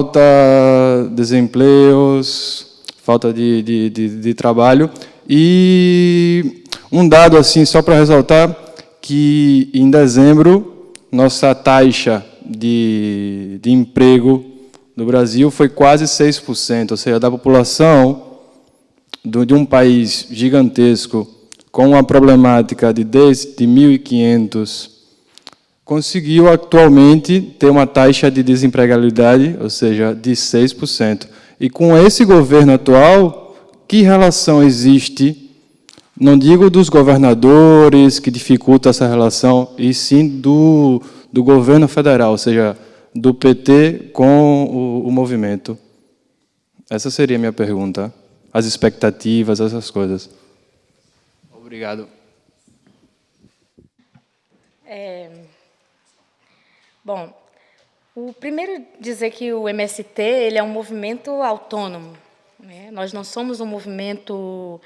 falta, desempregos, falta de trabalho. E um dado, assim, só para ressaltar, que em dezembro, nossa taxa de emprego no Brasil foi quase 6%, ou seja, da população de um país gigantesco, com uma problemática de 1.500, conseguiu atualmente ter uma taxa de desempregabilidade, ou seja, de 6%. E com esse governo atual, que relação existe, não digo dos governadores, que dificulta essa relação, e sim do governo federal, ou seja, do PT com o movimento? Essa seria a minha pergunta. As expectativas, essas coisas. Obrigado. Bom, o primeiro dizer que o MST ele é um movimento autônomo, né? Nós não somos um movimento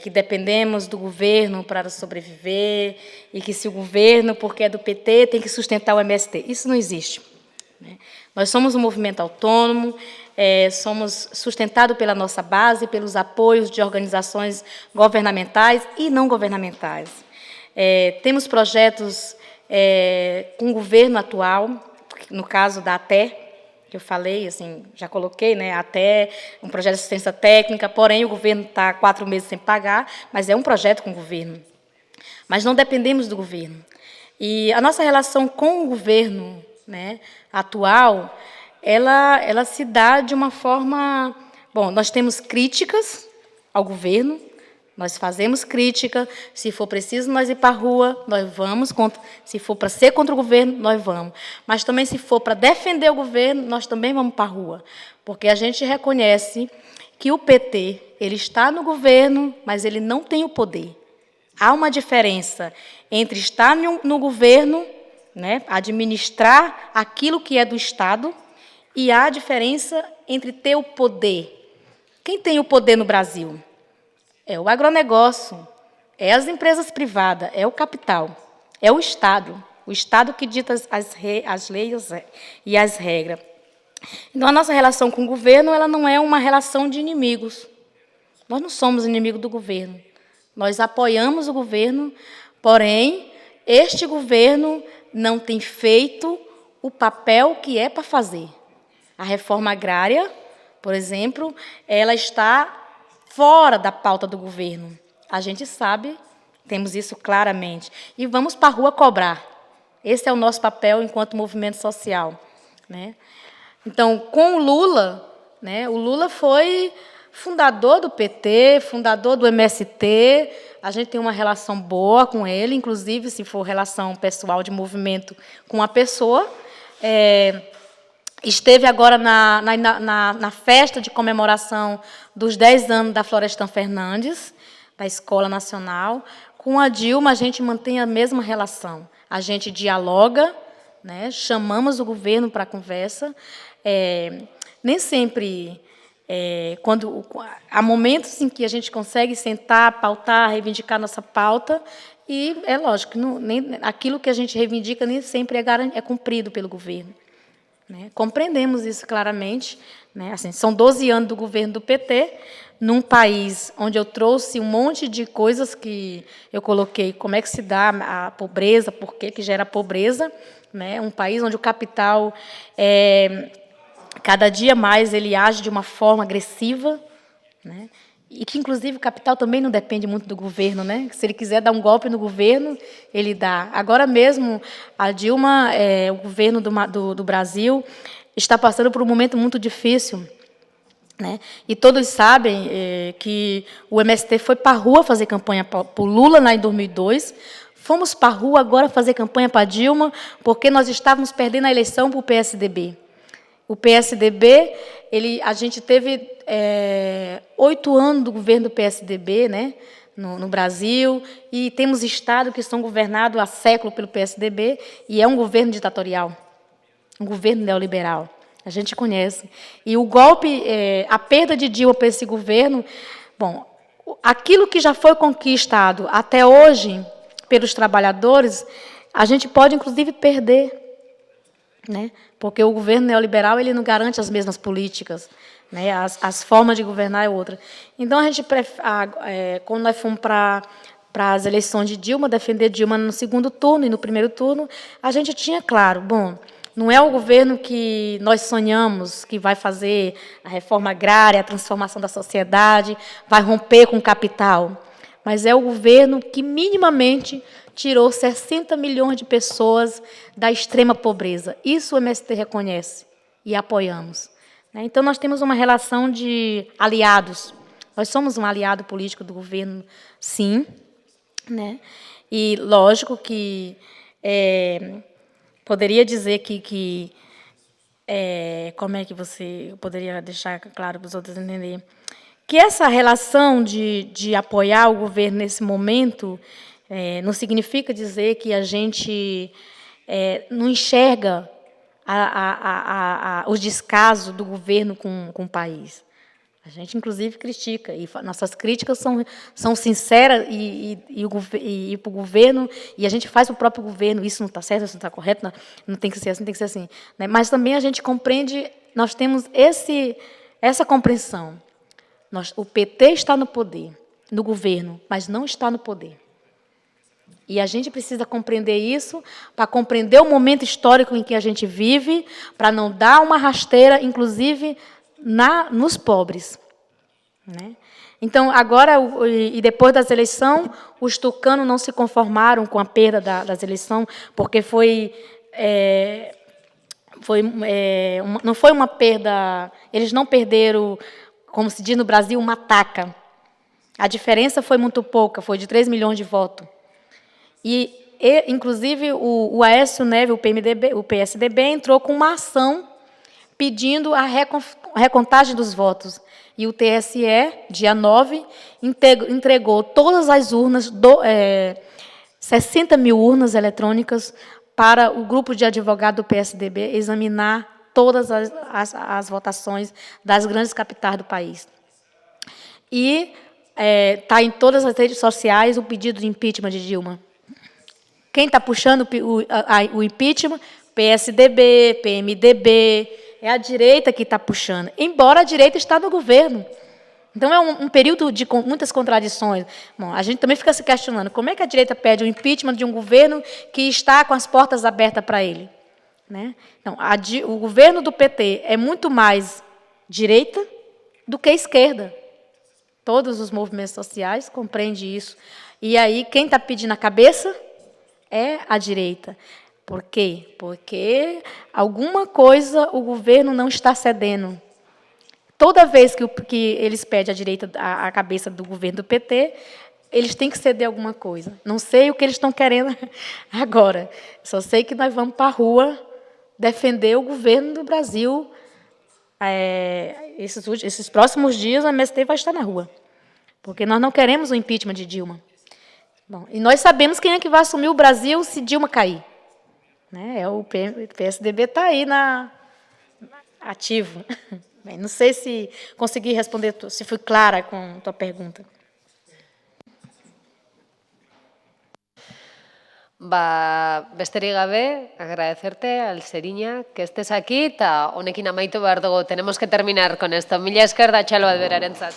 que dependemos do governo para sobreviver e que se o governo, porque é do PT, tem que sustentar o MST. Isso não existe, né? Nós somos um movimento autônomo, somos sustentados pela nossa base, pelos apoios de organizações governamentais e não governamentais. Temos projetos com o governo atual, no caso da ATE, que eu falei, assim, já coloquei, né, até um projeto de assistência técnica, porém o governo está 4 meses sem pagar, mas é um projeto com o governo. Mas não dependemos do governo. E a nossa relação com o governo, né, atual, ela se dá de uma forma... Bom, nós temos críticas ao governo, nós fazemos crítica, se for preciso nós ir para a rua, nós vamos contra, se for para ser contra o governo, nós vamos. Mas também se for para defender o governo, nós também vamos para a rua. Porque a gente reconhece que o PT, ele está no governo, mas ele não tem o poder. Há uma diferença entre estar no governo, né, administrar aquilo que é do Estado, e há diferença entre ter o poder. Quem tem o poder no Brasil? É o agronegócio, é as empresas privadas, é o capital, é o Estado que dita as leis e as regras. Então, a nossa relação com o governo ela não é uma relação de inimigos. Nós não somos inimigos do governo. Nós apoiamos o governo, porém, este governo não tem feito o papel que é para fazer. A reforma agrária, por exemplo, ela está fora da pauta do governo. A gente sabe, temos isso claramente. E vamos para a rua cobrar. Esse é o nosso papel enquanto movimento social, né? Então, com o Lula, né, o Lula foi fundador do PT, fundador do MST, a gente tem uma relação boa com ele, inclusive, se for relação pessoal de movimento com a pessoa. Esteve agora na festa de comemoração dos 10 anos da Florestan Fernandes, da Escola Nacional. Com a Dilma, a gente mantém a mesma relação. A gente dialoga, né, chamamos o governo para a conversa. Nem sempre, há momentos em que a gente consegue sentar, pautar, reivindicar nossa pauta, e é lógico, aquilo que a gente reivindica nem sempre é cumprido pelo governo. Né? Compreendemos isso claramente. Né? Assim, são 12 anos do governo do PT, num país onde eu trouxe um monte de coisas que eu coloquei, como é que se dá a pobreza, por que gera pobreza. Né? Um país onde o capital, cada dia mais, ele age de uma forma agressiva, né? E que, inclusive, o capital também não depende muito do governo, né? Se ele quiser dar um golpe no governo, ele dá. Agora mesmo, a Dilma, o governo do Brasil, está passando por um momento muito difícil, né? E todos sabem que o MST foi para a rua fazer campanha para o Lula, lá em 2002, fomos para a rua agora fazer campanha para a Dilma, porque nós estávamos perdendo a eleição para o PSDB. O PSDB, a gente teve 8 anos do governo do PSDB, né, no Brasil, e temos estados que são governados há séculos pelo PSDB, e é um governo ditatorial, um governo neoliberal. A gente conhece. E o golpe, a perda de Dilma para esse governo, bom, aquilo que já foi conquistado até hoje pelos trabalhadores, a gente pode, inclusive, perder. né? Porque o governo neoliberal ele não garante as mesmas políticas, né? As formas de governar é outra. Então, quando nós fomos para as eleições de Dilma, defender Dilma no segundo turno e no primeiro turno, a gente tinha claro, bom, não é o governo que nós sonhamos que vai fazer a reforma agrária, a transformação da sociedade, vai romper com o capital, mas é o governo que minimamente tirou 60 milhões de pessoas da extrema pobreza. Isso o MST reconhece e apoiamos. Então, nós temos uma relação de aliados. Nós somos um aliado político do governo, sim. Né? E, lógico, que poderia dizer como é que você poderia deixar claro para os outros entenderem? Que essa relação de apoiar o governo nesse momento não significa dizer que a gente não enxerga os descasos do governo com o país. A gente, inclusive, critica, e nossas críticas são sinceras e para o governo, e a gente faz para o próprio governo, isso não está certo, isso não está correto, não tem que ser assim, tem que ser assim. Né? Mas também a gente compreende, nós temos essa compreensão. O PT está no poder, no governo, mas não está no poder. E a gente precisa compreender isso para compreender o momento histórico em que a gente vive, para não dar uma rasteira, inclusive, nos pobres. Né? Então, agora, e depois das eleições, os tucanos não se conformaram com a perda das eleições, porque não foi uma perda, eles não perderam, como se diz no Brasil, uma taca. A diferença foi muito pouca, foi de 3 milhões de votos. Inclusive, o Aécio Neves, o PSDB, entrou com uma ação pedindo a recontagem dos votos. E o TSE, dia 9, entregou todas as urnas, 60 mil urnas eletrônicas, para o grupo de advogados do PSDB examinar todas as votações das grandes capitais do país. E está em todas as redes sociais o pedido de impeachment de Dilma. Quem está puxando o impeachment? PSDB, PMDB, é a direita que está puxando, embora a direita está no governo. Então, é um período de muitas contradições. Bom, a gente também fica se questionando como é que a direita pede o impeachment de um governo que está com as portas abertas para ele. Né? Então, o governo do PT é muito mais direita do que esquerda. Todos os movimentos sociais compreendem isso. E aí, quem está pedindo a cabeça é a direita. Por quê? Porque alguma coisa o governo não está cedendo. Toda vez que eles pedem à direita a cabeça do governo do PT, eles têm que ceder alguma coisa. Não sei o que eles estão querendo agora. Só sei que nós vamos para a rua defender o governo do Brasil. Esses próximos dias, o MST vai estar na rua. Porque nós não queremos o impeachment de Dilma. Bom, e nós sabemos quem é que vai assumir o Brasil se Dilma cair. Né? O PSDB está aí ativo. Bem, não sei se consegui responder, se fui clara com a tua pergunta. Besterik gabe, agradecerte, Alseriña, que estés aquí, eta honekin amaitu behar dugu. Tenemos que terminar con esto. Mila esker da txalo bat berarentzat.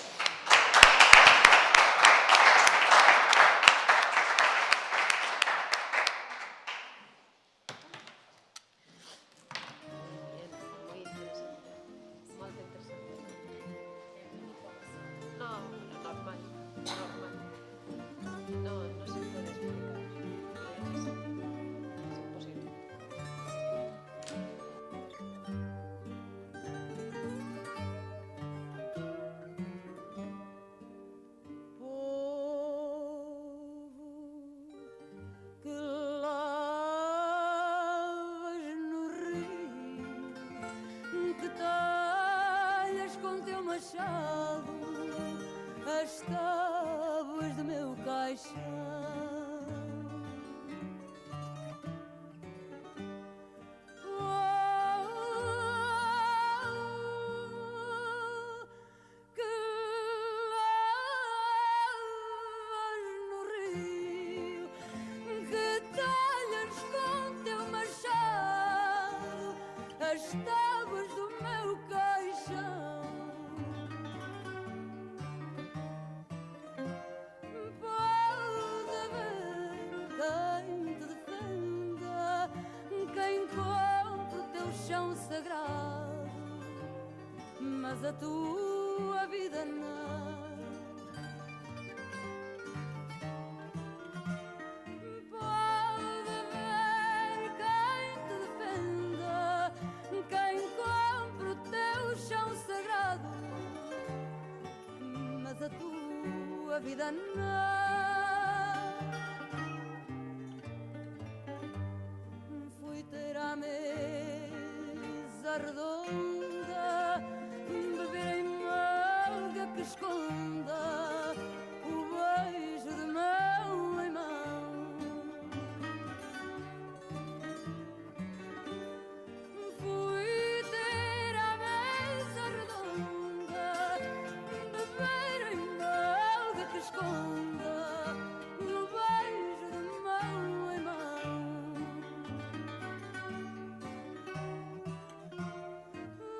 mas a tua vida não. Pode haver quem te defenda, quem compre o teu chão sagrado, mas a tua vida não. Fui ter à mesa redonda, beber em malga que esconda o beijo de mão em mão. Fui ter à mesa redonda, beber em malga que esconda o beijo de mão em mão.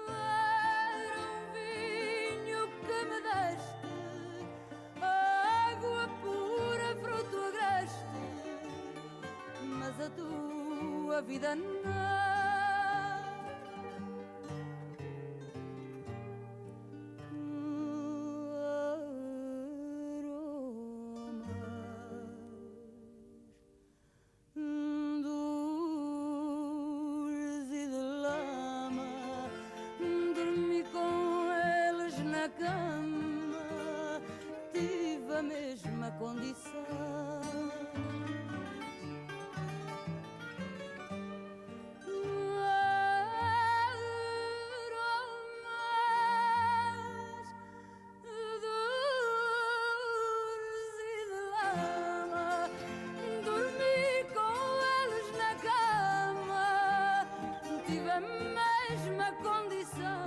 Era um vinho que me deste, água pura, fruto agreste, mas a tua vida não. Dores e de lama, dormi com eles na cama, tive a mesma condição. Aromas, dores e de lama, dormi com eles na cama, tive a mesma condição.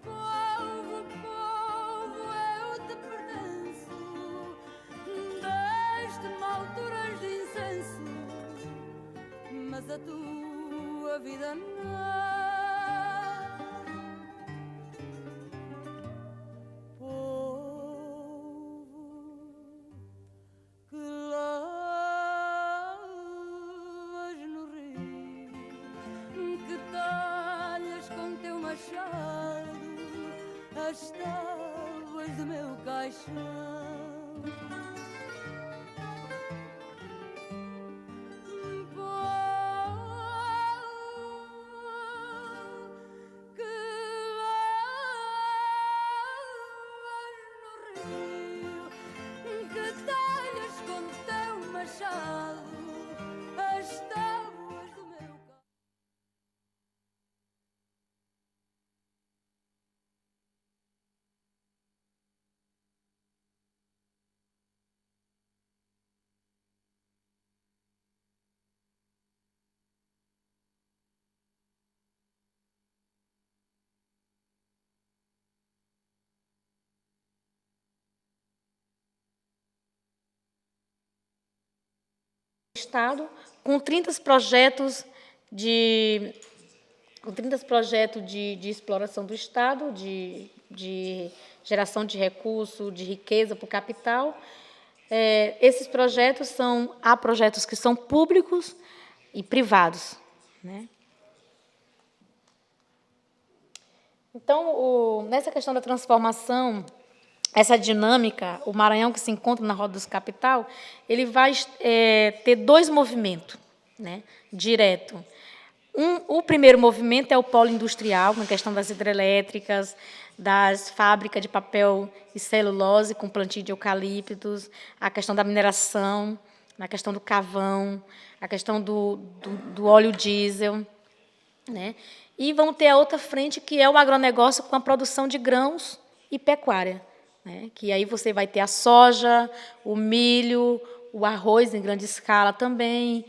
Povo, povo, eu te pertenço, deste-me alturas de incenso, mas a tua vida não. Povo que lavas no rio, que talhas com teu machado as tábuas do meu caixão. Povo que lavas no rio, que talhas com teu machado as tábuas do meu caixão. Estado, com 30 projetos de exploração do Estado, de geração de recurso, de riqueza para o capital. Esses projetos há projetos que são públicos e privados, né? Então, nessa questão da transformação, essa dinâmica, o Maranhão que se encontra na Rota dos Capital, ele vai ter dois movimentos, né, direto. O primeiro movimento é o polo industrial, na questão das hidrelétricas, das fábricas de papel e celulose com plantio de eucaliptos, a questão da mineração, a questão do carvão, a questão do óleo diesel, né? E vão ter a outra frente, que é o agronegócio com a produção de grãos e pecuária, né? Que aí você vai ter a soja, o milho, o arroz em grande escala também,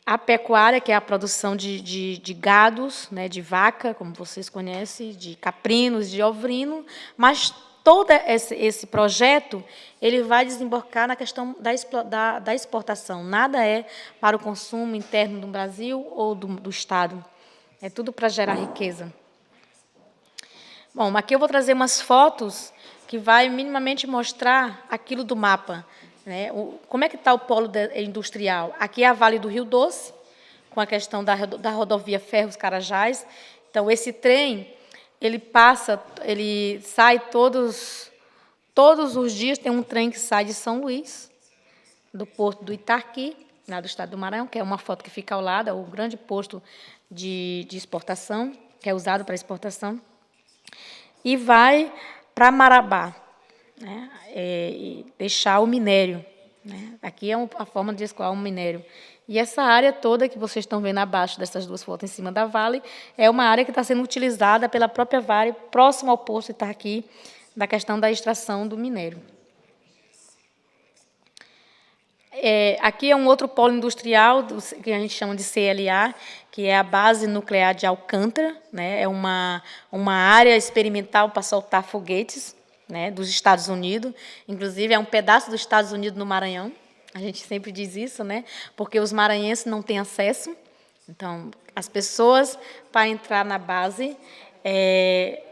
a pecuária, que é a produção de gados, né, de vaca, como vocês conhecem, de caprinos, de ovino, mas todo esse projeto ele vai desembocar na questão da exportação. Nada é para o consumo interno do Brasil ou do Estado. É tudo para gerar riqueza. Bom, aqui eu vou trazer umas fotos que vai minimamente mostrar aquilo do mapa, né? Como é que está o polo industrial? Aqui é a Vale do Rio Doce, com a questão da rodovia Ferros-Carajás. Então, esse trem, ele sai todos os dias, tem um trem que sai de São Luís, do porto do Itarqui, lá do estado do Maranhão, que é uma foto que fica ao lado, é o grande posto de exportação, que é usado para exportação, e vai para Marabá, né, e deixar o minério. Né? Aqui é a forma de escoar um minério. E essa área toda que vocês estão vendo abaixo dessas duas fotos em cima da Vale é uma área que está sendo utilizada pela própria Vale, próximo ao posto Itarqui, da questão da extração do minério. Aqui é um outro polo industrial, que a gente chama de CLA, que é a base nuclear de Alcântara, né? É uma área experimental para soltar foguetes, né, dos Estados Unidos. Inclusive, é um pedaço dos Estados Unidos no Maranhão. A gente sempre diz isso, né? Porque os maranhenses não têm acesso. Então, as pessoas, para entrar na base,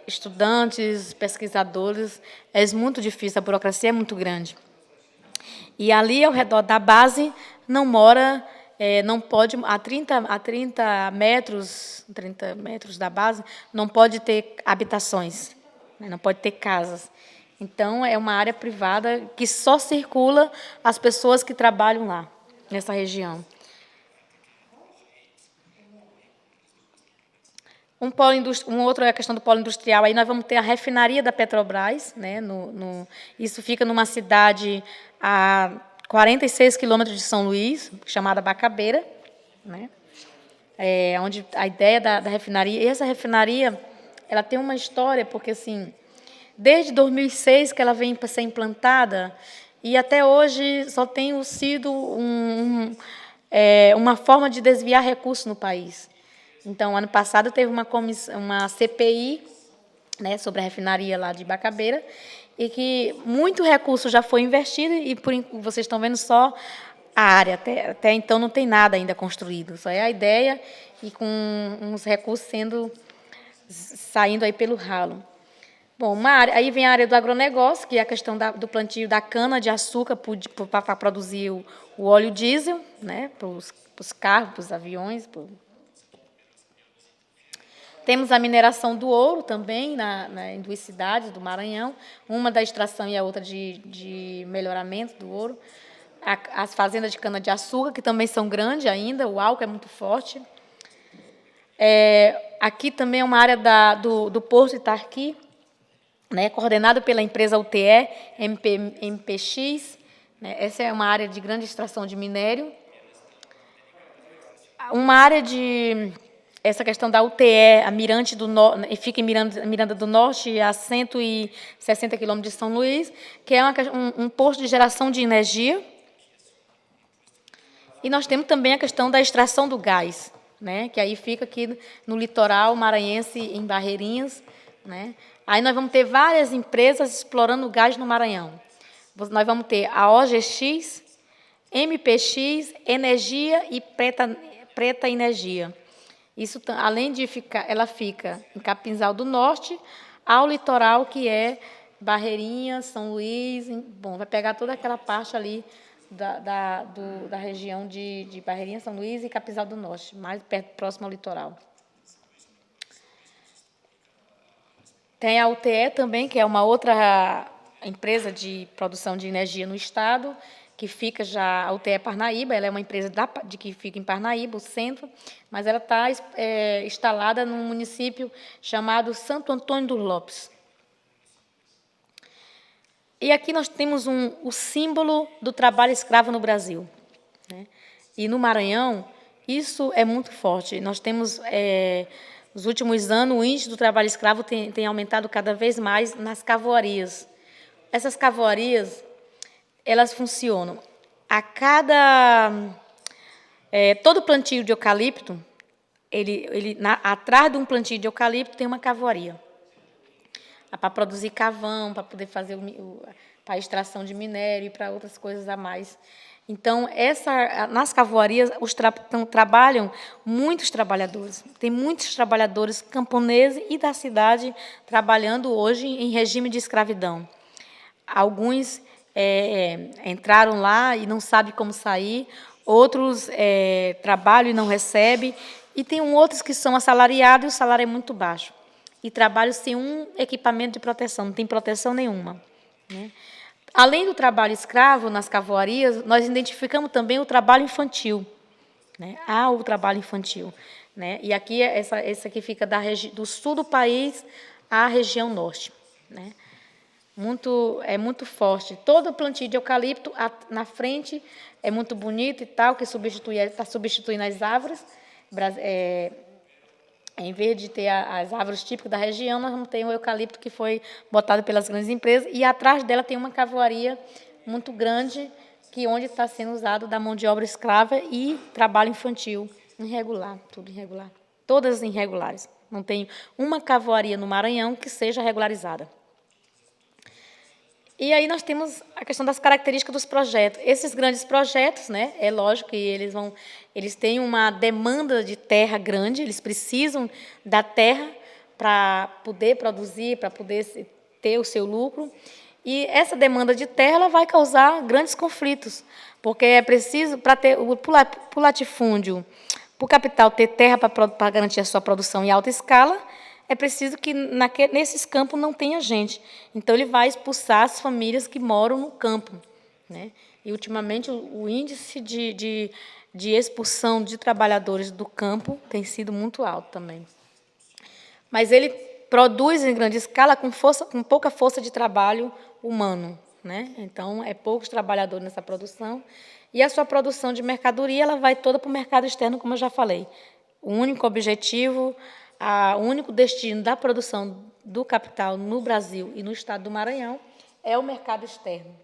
estudantes, pesquisadores, é muito difícil, a burocracia é muito grande. E ali, ao redor da base, não mora, não pode, a 30 metros da base, não pode ter habitações, né, não pode ter casas. Então, é uma área privada que só circula as pessoas que trabalham lá, nessa região. Um outro é a questão do polo industrial. Aí nós vamos ter a refinaria da Petrobras, né? Isso fica numa cidade a 46 quilômetros de São Luís, chamada Bacabeira, né? Onde a ideia da refinaria. E essa refinaria, ela tem uma história, porque assim, desde 2006 que ela vem para ser implantada, e até hoje só tem sido uma forma de desviar recursos no país. Então, ano passado, teve uma CPI, né, sobre a refinaria lá de Bacabeira, e que muito recurso já foi investido, e vocês estão vendo só a área. Até então não tem nada ainda construído, só é a ideia e com uns recursos saindo aí pelo ralo. Bom, aí vem a área do agronegócio, que é a questão do plantio da cana-de-açúcar para produzir o óleo diesel, né, para os carros, para os aviões. Temos a mineração do ouro também em duas cidades do Maranhão, uma da extração e a outra de melhoramento do ouro. As fazendas de cana-de-açúcar, que também são grandes ainda, o álcool é muito forte. Aqui também é uma área do Porto Itarqui, né, coordenado pela empresa UTE, MPX. Né, essa é uma área de grande extração de minério. Uma área essa questão da UTE, a Mirante do Norte, fica em Miranda do Norte, a 160 quilômetros de São Luís, que é um posto de geração de energia. E nós temos também a questão da extração do gás, né, que aí fica aqui no litoral maranhense, em Barreirinhas. Né. Aí nós vamos ter várias empresas explorando o gás no Maranhão. Nós vamos ter a OGX, MPX, Energia e Preta Energia. Isso, além de ela fica em Capinzal do Norte, ao litoral, que é Barreirinhas, São Luís. Bom, vai pegar toda aquela parte ali da região de Barreirinhas, São Luís e Capinzal do Norte, mais próximo ao litoral. Tem a UTE também, que é uma outra empresa de produção de energia no estado, que fica já, a UTE Parnaíba, ela é uma empresa que fica em Parnaíba, o centro, mas ela está instalada num município chamado Santo Antônio dos Lopes. E aqui nós temos o símbolo do trabalho escravo no Brasil. Né? E no Maranhão, isso é muito forte. Nós temos, nos últimos anos, o índice do trabalho escravo tem aumentado cada vez mais nas cavoarias. Essas cavoarias, elas funcionam. Todo plantio de eucalipto, atrás de um plantio de eucalipto tem uma cavoaria. Para produzir carvão, para poder fazer para a extração de minério e para outras coisas a mais. Então, nas cavoarias, trabalham muitos trabalhadores. Tem muitos trabalhadores camponeses e da cidade trabalhando hoje em regime de escravidão. Alguns entraram lá e não sabem como sair, outros trabalham e não recebem, e tem outros que são assalariados e o salário é muito baixo. E trabalham sem um equipamento de proteção, não tem proteção nenhuma, né? Além do trabalho escravo nas cavoarias, nós identificamos também o trabalho infantil, né? Há o trabalho infantil, né? E aqui, essa aqui fica do sul do país à região norte, né? É muito forte. Todo o plantio de eucalipto na frente é muito bonito e tal, que está substituindo as árvores. Em vez de ter as árvores típicas da região, nós vamos ter o eucalipto que foi botado pelas grandes empresas, e atrás dela tem uma cavoaria muito grande, onde está sendo usado da mão de obra escrava e trabalho infantil irregular, tudo irregular. Todas irregulares. Não tem uma cavoaria no Maranhão que seja regularizada. E aí nós temos a questão das características dos projetos. Esses grandes projetos, né, é lógico que eles têm uma demanda de terra grande, eles precisam da terra para poder produzir, para poder ter o seu lucro. E essa demanda de terra ela vai causar grandes conflitos, porque é preciso, para o latifúndio, para o capital ter terra para garantir a sua produção em alta escala, é preciso que nesses campos não tenha gente. Então, ele vai expulsar as famílias que moram no campo, né? E, ultimamente, o índice de expulsão de trabalhadores do campo tem sido muito alto também. Mas ele produz em grande escala com pouca força de trabalho humano, né? Então, é poucos trabalhadores nessa produção. E a sua produção de mercadoria ela vai toda para o mercado externo, como eu já falei. O único objetivo... O único destino da produção do capital no Brasil e no estado do Maranhão é o mercado externo.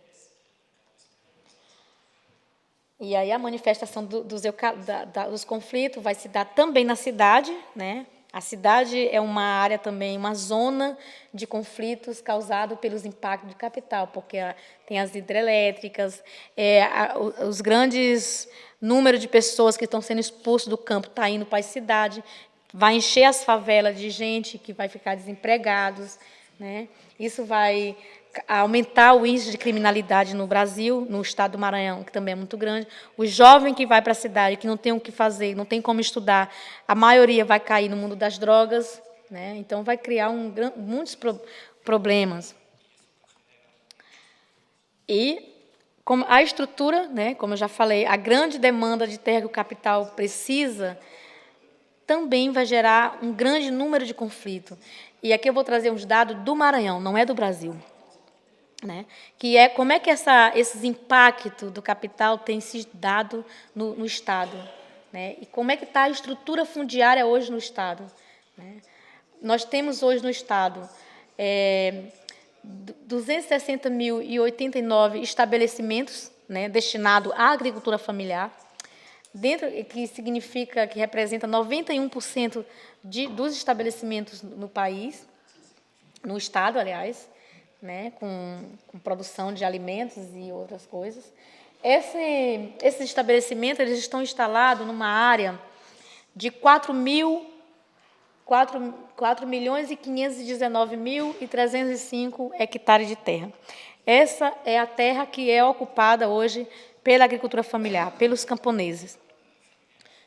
E aí a manifestação dos conflitos vai se dar também na cidade, né? A cidade é uma área também, uma zona de conflitos causado pelos impactos do capital, porque tem as hidrelétricas, os grandes números de pessoas que estão sendo expulsos do campo estão indo para a cidade. Vai encher as favelas de gente que vai ficar desempregados, né? Isso vai aumentar o índice de criminalidade no Brasil, no estado do Maranhão, que também é muito grande. O jovem que vai para a cidade, que não tem o que fazer, não tem como estudar, a maioria vai cair no mundo das drogas, né? Então, vai criar muitos problemas. E como a estrutura, né, como eu já falei, a grande demanda de terra que o capital precisa também vai gerar um grande número de conflitos. E aqui eu vou trazer uns dados do Maranhão, não é do Brasil, né? Que é como é que esses impactos do capital têm se dado no Estado, né? E como é que está a estrutura fundiária hoje no Estado, né? Nós temos hoje no Estado 260.089 estabelecimentos, né, destinados à agricultura familiar, que significa que representa 91% dos estabelecimentos no país, no estado, aliás, né, com produção de alimentos e outras coisas. Esses estabelecimentos eles estão instalados numa área de 4.519.305 hectares de terra. Essa é a terra que é ocupada hoje pela agricultura familiar, pelos camponeses,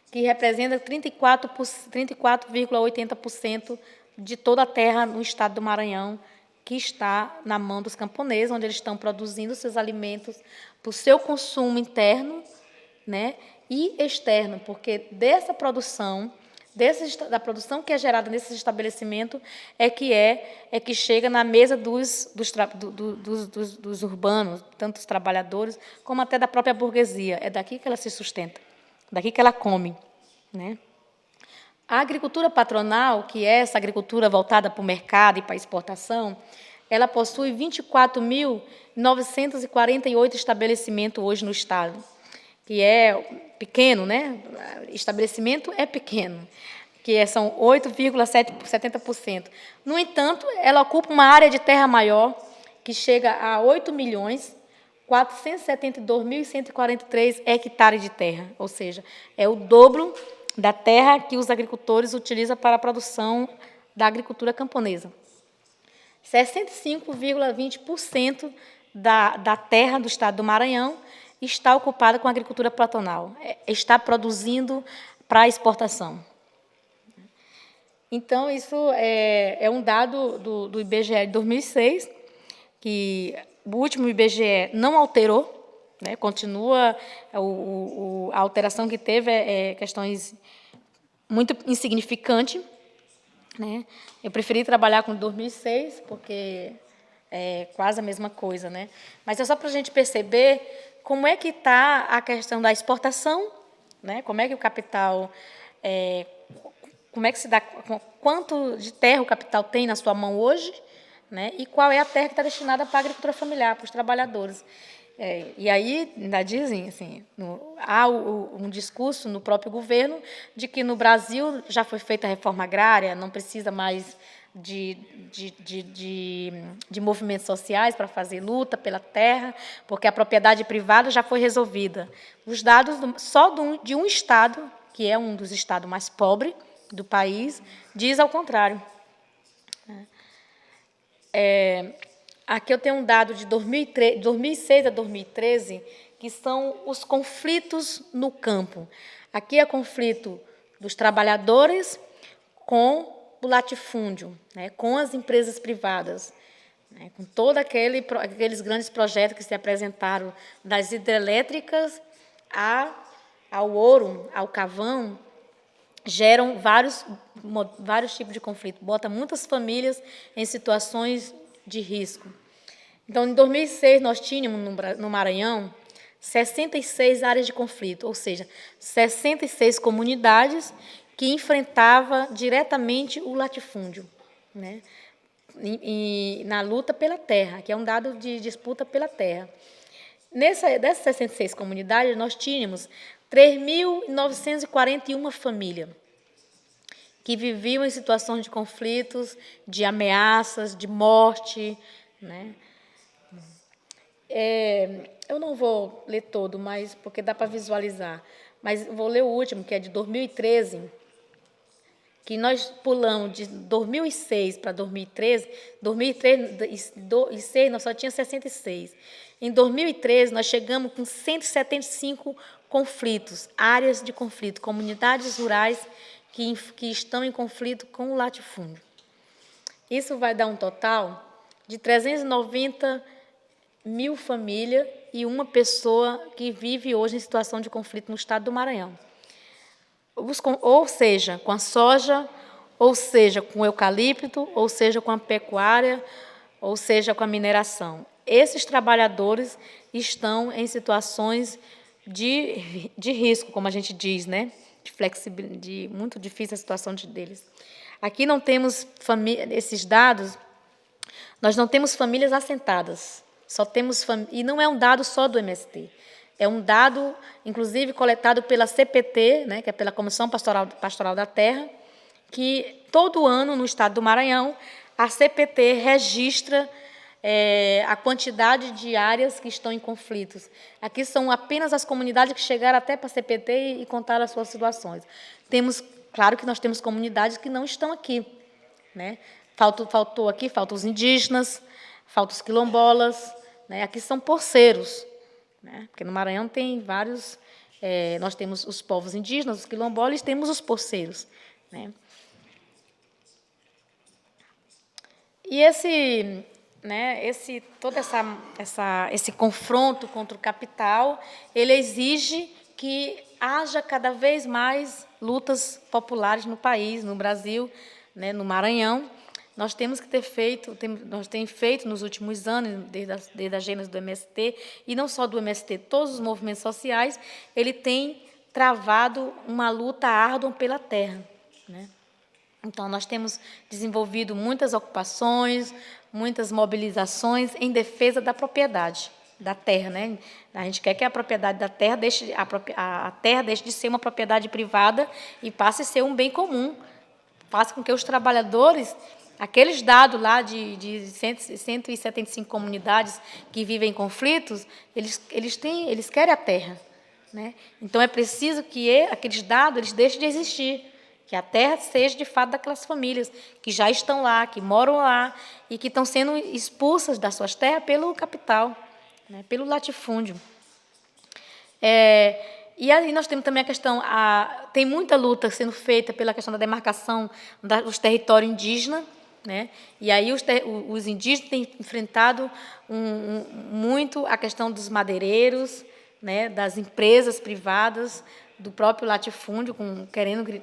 que representa 34,80% de toda a terra no estado do Maranhão, que está na mão dos camponeses, onde eles estão produzindo seus alimentos para o seu consumo interno, né, e externo, porque dessa produção, da produção que é gerada nesses estabelecimentos, é que chega na mesa dos urbanos, tanto os trabalhadores, como até da própria burguesia. É daqui que ela se sustenta, daqui que ela come, né? A agricultura patronal, que é essa agricultura voltada para o mercado e para a exportação, ela possui 24.948 estabelecimentos hoje no estado, que é pequeno, né? Estabelecimento é pequeno, que são 8,70%. No entanto, ela ocupa uma área de terra maior, que chega a 8.472.143 hectares de terra, ou seja, é o dobro da terra que os agricultores utilizam para a produção da agricultura camponesa. 65,20% da terra do estado do Maranhão está ocupada com a agricultura platonal, está produzindo para exportação. Então, isso é um dado do IBGE de 2006, que o último IBGE não alterou, né, continua, a alteração que teve questões muito insignificantes, né? Eu preferi trabalhar com 2006, porque é quase a mesma coisa, né? Mas é só para a gente perceber como é que está a questão da exportação, né? Como é que o capital, como é que se dá, quanto de terra o capital tem na sua mão hoje, né? E qual é a terra que está destinada para a agricultura familiar, para os trabalhadores. E aí ainda dizem, assim, há um discurso no próprio governo de que no Brasil já foi feita a reforma agrária, não precisa mais de movimentos sociais para fazer luta pela terra, porque a propriedade privada já foi resolvida. Os dados só de um estado, que é um dos estados mais pobres do país, diz ao contrário. Aqui eu tenho um dado de 2006 a 2013, que são os conflitos no campo. Aqui é conflito dos trabalhadores com o latifúndio, né, com as empresas privadas, né, com todos aqueles grandes projetos que se apresentaram, das hidrelétricas ao ouro, ao carvão, geram vários tipos de conflito, bota muitas famílias em situações de risco. Então, em 2006, nós tínhamos no Maranhão 66 áreas de conflito, ou seja, 66 comunidades que enfrentavam diretamente o latifúndio, né? Na luta pela terra, que é um dado de disputa pela terra. Dessas 66 comunidades, nós tínhamos 3.941 famílias que viviam em situações de conflitos, de ameaças, de morte, né? Eu não vou ler todo, mas porque dá para visualizar. Mas vou ler o último, que é de 2013, que nós pulamos de 2006 para 2013. 2006 nós só tinha 66. Em 2013, nós chegamos com 175 conflitos, áreas de conflito, comunidades rurais que estão em conflito com o latifúndio. Isso vai dar um total de 390 mil famílias e uma pessoa que vive hoje em situação de conflito no estado do Maranhão. Ou seja, com a soja, ou seja, com o eucalipto, ou seja, com a pecuária, ou seja, com a mineração. Esses trabalhadores estão em situações de risco, como a gente diz, né? Muito difícil a situação deles. Aqui não temos esses dados, nós não temos famílias assentadas, só temos e não é um dado só do MST, é um dado, inclusive, coletado pela CPT, né, que é pela Comissão Pastoral da Terra, que todo ano no estado do Maranhão a CPT registra a quantidade de áreas que estão em conflitos. Aqui são apenas as comunidades que chegaram até para a CPT e contaram as suas situações. Claro que nós temos comunidades que não estão aqui, né? Faltam os indígenas, faltam os quilombolas, né? Aqui são poceiros, né? Porque no Maranhão tem vários, nós temos os povos indígenas, os quilombolas, temos os poceiros, né? E todo esse confronto contra o capital, ele exige que haja cada vez mais lutas populares no país, no Brasil, né, no Maranhão. Nós temos feito nos últimos anos, desde a gênese do MST, e não só do MST, todos os movimentos sociais, ele tem travado uma luta árdua pela terra, né? Então, nós temos desenvolvido muitas ocupações, muitas mobilizações em defesa da propriedade da terra, né? A gente quer que a propriedade da terra a terra deixe de ser uma propriedade privada e passe a ser um bem comum. Faça com que os trabalhadores, aqueles dados lá de 175 comunidades que vivem em conflitos, eles querem a terra, né? Então, é preciso que aqueles dados eles deixem de existir, que a terra seja, de fato, daquelas famílias que já estão lá, que moram lá e que estão sendo expulsas das suas terras pelo capital, né, pelo latifúndio. E aí nós temos também a questão, tem muita luta sendo feita pela questão da demarcação dos territórios indígenas, né? E aí os indígenas têm enfrentado muito a questão dos madeireiros, né? Das empresas privadas, do próprio latifúndio,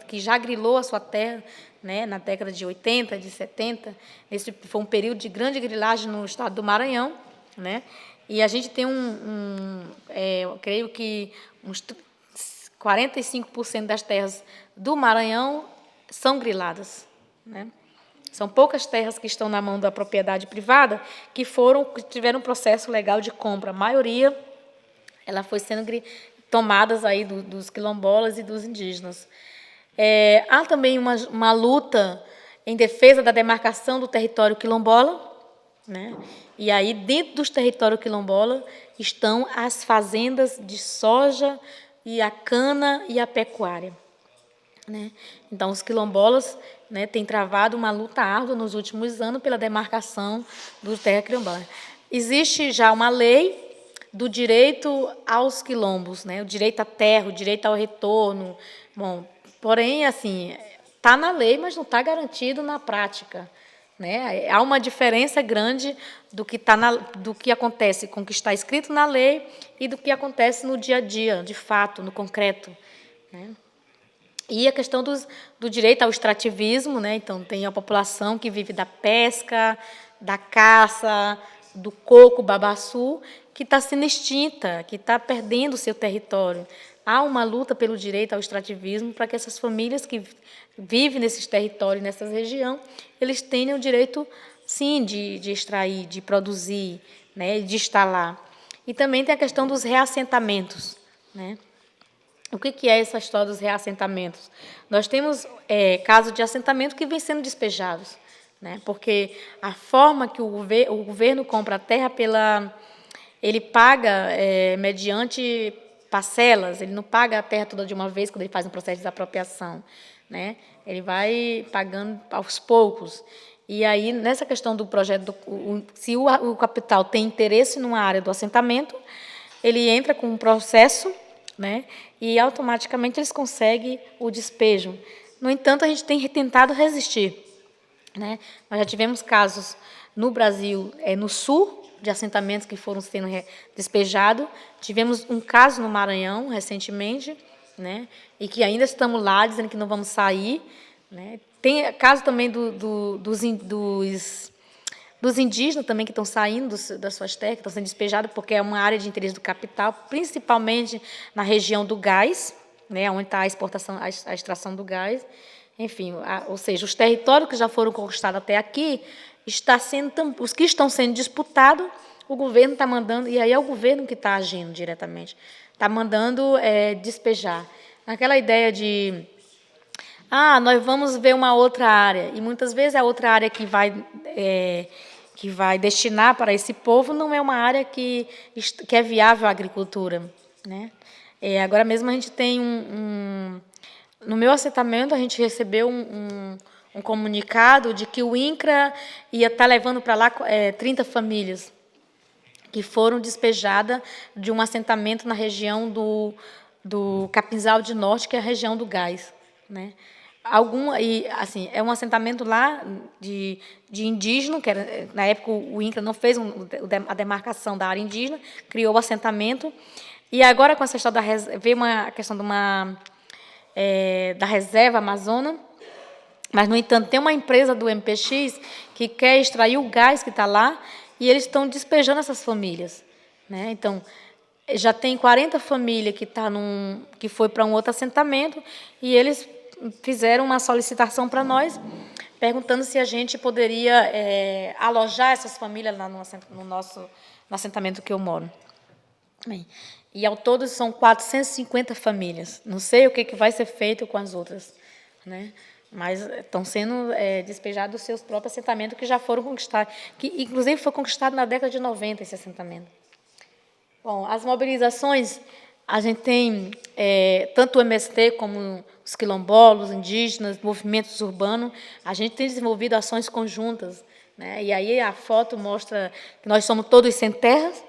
que já grilou a sua terra, né? Na década de 80, de 70. Esse foi um período de grande grilagem no estado do Maranhão, né? E a gente tem eu creio que uns 45% das terras do Maranhão são griladas, né? São poucas terras que estão na mão da propriedade privada que tiveram um processo legal de compra. A maioria ela foi sendo tomadas aí dos quilombolas e dos indígenas. Há também uma luta em defesa da demarcação do território quilombola, né? E aí, dentro dos territórios quilombola, estão as fazendas de soja e a cana e a pecuária, né? Então, os quilombolas, né, têm travado uma luta árdua nos últimos anos pela demarcação do terra quilombola. Existe já uma lei do direito aos quilombos, né? O direito à terra, o direito ao retorno. Bom, porém, assim, está na lei, mas não está garantido na prática, né? Há uma diferença grande do que acontece com o que está escrito na lei e do que acontece no dia a dia, de fato, no concreto, né? E a questão do direito ao extrativismo, né? Então, tem a população que vive da pesca, da caça, do coco, babaçu, que está sendo extinta, que está perdendo o seu território. Há uma luta pelo direito ao extrativismo para que essas famílias que vivem nesses territórios, nessas regiões, eles tenham o direito, sim, de extrair, de produzir, né, de instalar. E também tem a questão dos reassentamentos, né? O que é essa história dos reassentamentos? Nós temos casos de assentamento que vêm sendo despejados, né? Porque a forma que o governo compra a terra ele paga mediante parcelas, ele não paga a terra toda de uma vez quando ele faz um processo de desapropriação, né? Ele vai pagando aos poucos. E aí, nessa questão do projeto, se o capital tem interesse numa área do assentamento, ele entra com um processo, né? E automaticamente eles conseguem o despejo. No entanto, a gente tem tentado resistir, né? Nós já tivemos casos no Brasil, no sul, de assentamentos que foram sendo despejados. Tivemos um caso no Maranhão, recentemente, né? E que ainda estamos lá, dizendo que não vamos sair, né? Tem caso também dos indígenas também que estão saindo das suas terras, que estão sendo despejados, porque é uma área de interesse do capital, principalmente na região do gás, né? Onde está a extração do gás. Enfim, ou seja, os territórios que já foram conquistados até aqui, os que estão sendo disputados, o governo está mandando, e aí é o governo que está agindo diretamente, está mandando despejar. Aquela ideia de, nós vamos ver uma outra área, e muitas vezes a outra área que vai destinar para esse povo não é uma área que é viável à agricultura, né? Agora mesmo a gente tem no meu assentamento, a gente recebeu um comunicado de que o INCRA ia estar levando para lá 30 famílias que foram despejadas de um assentamento na região do Capinzal de Norte, que é a região do gás, né? É um assentamento lá de indígena, que na época o INCRA não fez a demarcação da área indígena, criou o assentamento, e agora com essa história veio a questão da reserva amazônica, mas, no entanto, tem uma empresa do MPX que quer extrair o gás que está lá e eles estão despejando essas famílias, né? Então, já tem 40 famílias que foi para um outro assentamento e eles fizeram uma solicitação para nós, perguntando se a gente poderia alojar essas famílias lá no assentamento que eu moro. Bem, e, ao todo, são 450 famílias. Não sei o que vai ser feito com as outras, né? Mas estão sendo despejados dos seus próprios assentamentos que já foram conquistados, que inclusive foi conquistado na década de 90 esse assentamento. Bom, as mobilizações, a gente tem tanto o MST como os quilombolas, indígenas, movimentos urbanos, a gente tem desenvolvido ações conjuntas, né? E aí a foto mostra que nós somos todos sem terras,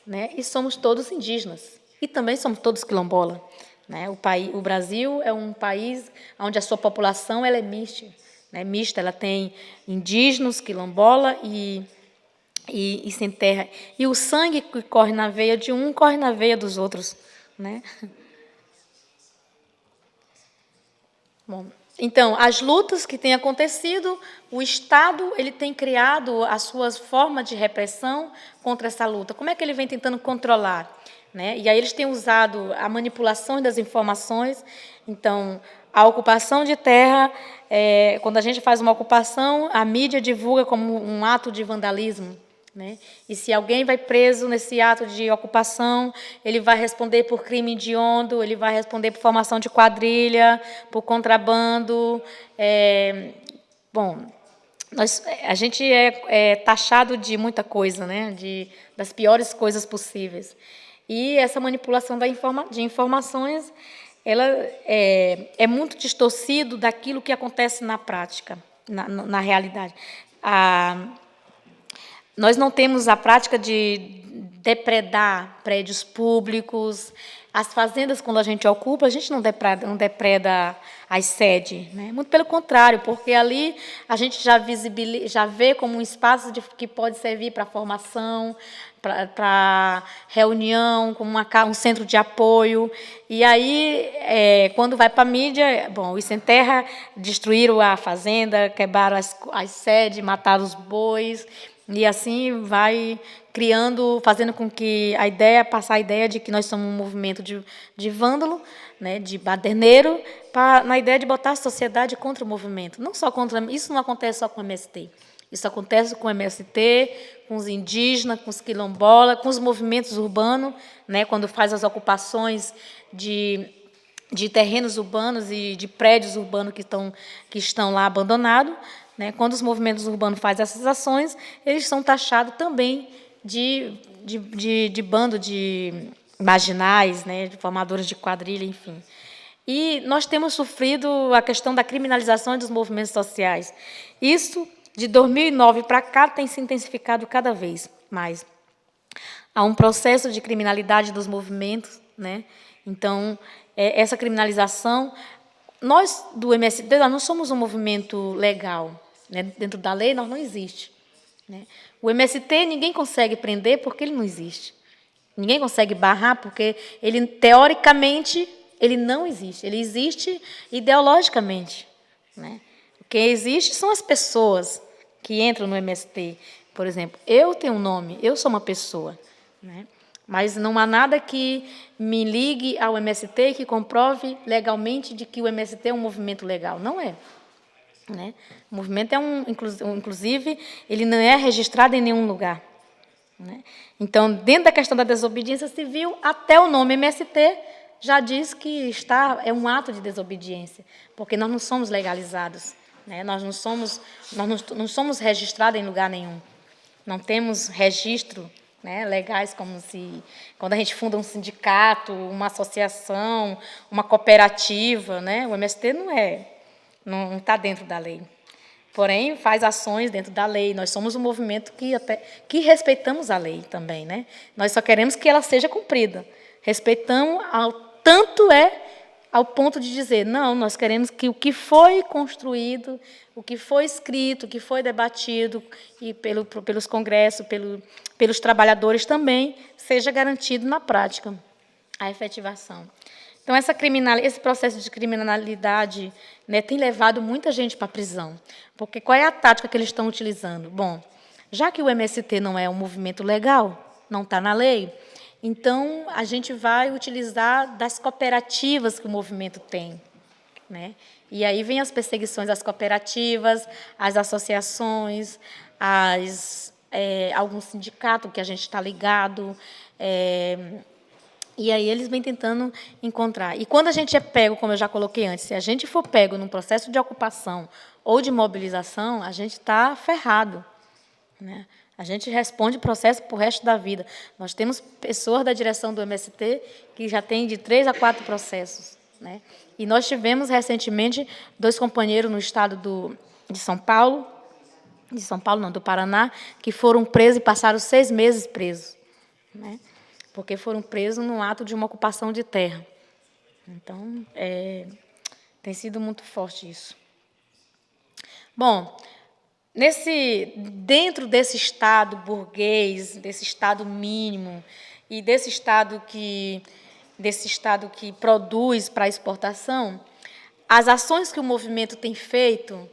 né? E somos todos indígenas, E também somos todos quilombola, né? O Brasil é um país onde a sua população ela é mista, né? Mista, ela tem indígenas, quilombola e sem terra. E o sangue que corre na veia de um corre na veia dos outros, né? Bom, então, as lutas que têm acontecido, o Estado ele tem criado as suas formas de repressão contra essa luta. Como é que ele vem tentando controlar? Né? E aí eles têm usado a manipulação das informações. Então, a ocupação de terra, quando a gente faz uma ocupação, a mídia divulga como um ato de vandalismo. Né? E se alguém vai preso nesse ato de ocupação, ele vai responder por crime hediondo, ele vai responder por formação de quadrilha, por contrabando. Bom, a gente é taxado de muita coisa, né? Das piores coisas possíveis. E essa manipulação de informações ela é muito distorcido daquilo que acontece na prática, na realidade. Nós não temos a prática de depredar prédios públicos. As fazendas, quando a gente ocupa, a gente não depreda as sedes. Né? Muito pelo contrário, porque ali a gente já vê como um espaço que pode servir para formação, para reunião, como um centro de apoio. E aí, quando vai para a mídia, os sem terra destruíram a fazenda, quebraram as sedes, mataram os bois. E assim vai fazendo com que passar a ideia de que nós somos um movimento de vândalo, né, de baderneiro, na ideia de botar a sociedade contra o movimento. Não só contra, isso não acontece só com o MST. Isso acontece com o MST, com os indígenas, com os quilombolas, com os movimentos urbanos, né, quando faz as ocupações de terrenos urbanos e de prédios urbanos que estão lá abandonados. Né? Quando os movimentos urbanos fazem essas ações, eles são taxados também de bando de marginais, né? De formadores de quadrilha, enfim. E nós temos sofrido a questão da criminalização dos movimentos sociais. Isso, de 2009 para cá, tem se intensificado cada vez mais. Há um processo de criminalidade dos movimentos, né? Então, essa criminalização... Nós, do MST, nós não somos um movimento legal. Né? Dentro da lei, nós não existe. Né? O MST, ninguém consegue prender porque ele não existe. Ninguém consegue barrar porque, ele teoricamente, ele não existe. Ele existe ideologicamente. Né? O que existe são as pessoas que entram no MST. Por exemplo, eu tenho um nome, eu sou uma pessoa. Né? Mas não há nada que me ligue ao MST e que comprove legalmente de que o MST é um movimento legal. Não é. Né? O movimento inclusive, ele não é registrado em nenhum lugar. Né? Então, dentro da questão da desobediência civil, até o nome MST já diz que é um ato de desobediência, porque nós não somos legalizados. Né? Nós não somos registrados em lugar nenhum. Não temos registro, né, legais, como quando a gente funda um sindicato, uma associação, uma cooperativa, né, o MST não está dentro da lei. Porém, faz ações dentro da lei. Nós somos um movimento que respeitamos a lei também. Né? Nós só queremos que ela seja cumprida. Respeitamos ao ponto de dizer, não, nós queremos que o que foi construído, o que foi escrito, o que foi debatido e pelos congressos, pelos trabalhadores também, seja garantido na prática a efetivação. Então, esse processo de criminalidade, né, tem levado muita gente para a prisão. Porque qual é a tática que eles estão utilizando? Bom, já que o MST não é um movimento legal, não está na lei, então a gente vai utilizar das cooperativas que o movimento tem. Né? E aí vem as perseguições às cooperativas, às associações, algum sindicato que a gente está ligado. E aí eles vêm tentando encontrar. E quando a gente é pego, como eu já coloquei antes, se a gente for pego num processo de ocupação ou de mobilização, a gente está ferrado. Né? A gente responde processo para o resto da vida. Nós temos pessoas da direção do MST que já têm de 3 a 4 processos. Né? E nós tivemos, recentemente, 2 companheiros no estado de São Paulo, do Paraná, que foram presos e passaram 6 meses presos. Né? porque foram presos no ato de uma ocupação de terra. Então, tem sido muito forte isso. Bom, dentro desse Estado burguês, desse Estado mínimo e desse Estado que produz para exportação, as ações que o movimento tem feito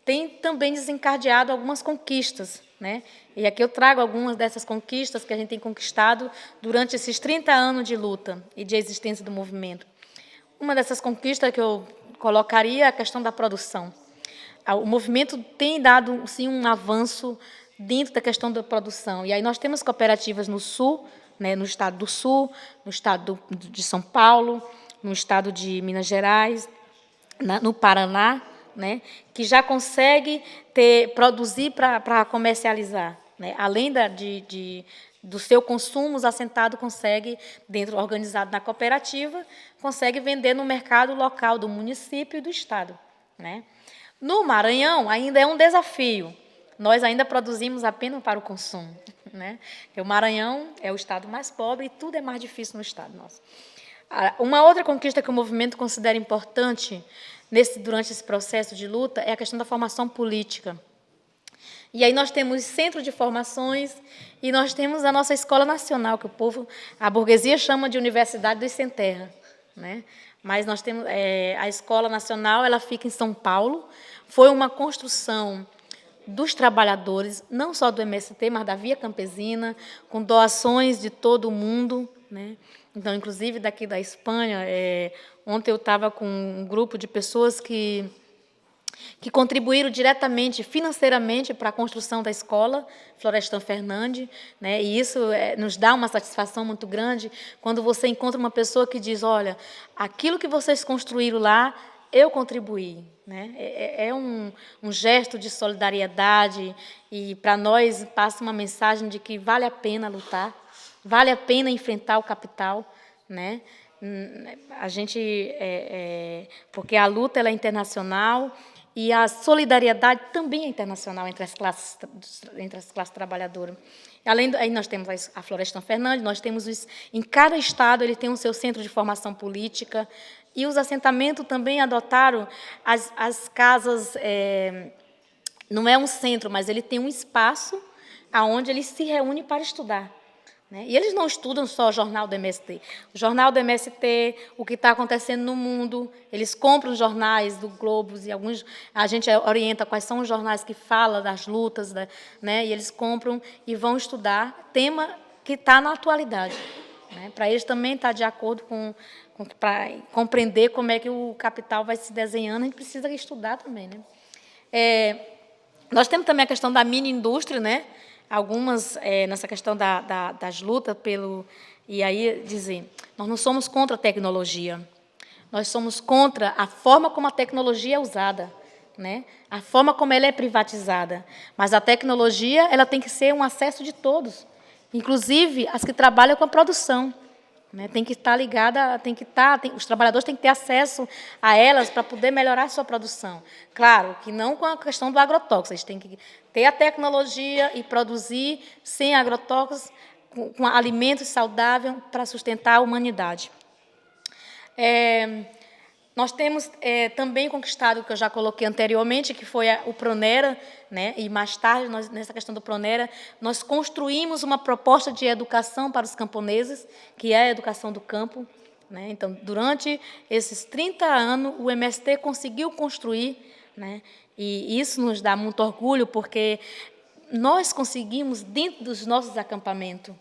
têm também desencadeado algumas conquistas, né? E aqui eu trago algumas dessas conquistas que a gente tem conquistado durante esses 30 anos de luta e de existência do movimento. Uma dessas conquistas que eu colocaria é a questão da produção. O movimento tem dado, sim, um avanço dentro da questão da produção. E aí nós temos cooperativas no Sul, né, no estado do Sul, no estado de São Paulo, no estado de Minas Gerais, no Paraná, né, que já consegue produzir para comercializar, né, além do seu consumo, os assentados conseguem, organizado na cooperativa, consegue vender no mercado local do município e do estado, né. No Maranhão ainda é um desafio. Nós ainda produzimos apenas para o consumo, né? Porque o Maranhão é o estado mais pobre e tudo é mais difícil no estado nosso. Uma outra conquista que o movimento considera importante durante esse processo de luta é a questão da formação política. E aí nós temos centro de formações e nós temos a nossa escola nacional, que a burguesia chama de Universidade dos Sem Terra, né? Mas nós temos a escola nacional, ela fica em São Paulo. Foi uma construção dos trabalhadores, não só do MST, mas da Via Campesina, com doações de todo o mundo, né? Então, inclusive daqui da Espanha, ontem eu estava com um grupo de pessoas que contribuíram diretamente, financeiramente, para a construção da escola Florestan Fernandes, né? E isso nos dá uma satisfação muito grande quando você encontra uma pessoa que diz, olha, aquilo que vocês construíram lá, eu contribuí, né? É um gesto de solidariedade e, para nós, passa uma mensagem de que vale a pena lutar, vale a pena enfrentar o capital, né? Porque a luta ela é internacional e a solidariedade também é internacional entre as classes trabalhadoras. Aí nós temos a Florestan Fernandes, nós temos em cada estado ele tem o seu centro de formação política e os assentamentos também adotaram as casas. Não é um centro, mas ele tem um espaço aonde eles se reúnem para estudar, né? E eles não estudam só o jornal do MST. O jornal do MST, o que está acontecendo no mundo, eles compram os jornais do Globo, e alguns a gente orienta quais são os jornais que falam das lutas, né? E eles compram e vão estudar tema que está na atualidade, né? Para eles também estar de acordo para compreender como é que o capital vai se desenhando, a gente precisa estudar também, né? Nós temos também a questão da mini-indústria, né? Algumas, nessa questão das lutas e aí dizer, nós não somos contra a tecnologia, nós somos contra a forma como a tecnologia é usada, né? A forma como ela é privatizada. Mas a tecnologia ela tem que ser um acesso de todos, inclusive as que trabalham com a produção, né? Tem que estar ligada, os trabalhadores têm que ter acesso a elas para poder melhorar a sua produção. Claro que não com a questão do agrotóxico, eles têm que ter a tecnologia e produzir sem agrotóxicos, com alimentos saudáveis para sustentar a humanidade. Nós temos também conquistado, o que eu já coloquei anteriormente, que foi o Pronera, né? E mais tarde, nessa questão do Pronera, nós construímos uma proposta de educação para os camponeses, que é a educação do campo, né? Então, durante esses 30 anos, o MST conseguiu construir, né? E isso nos dá muito orgulho, porque nós conseguimos, dentro dos nossos acampamentos,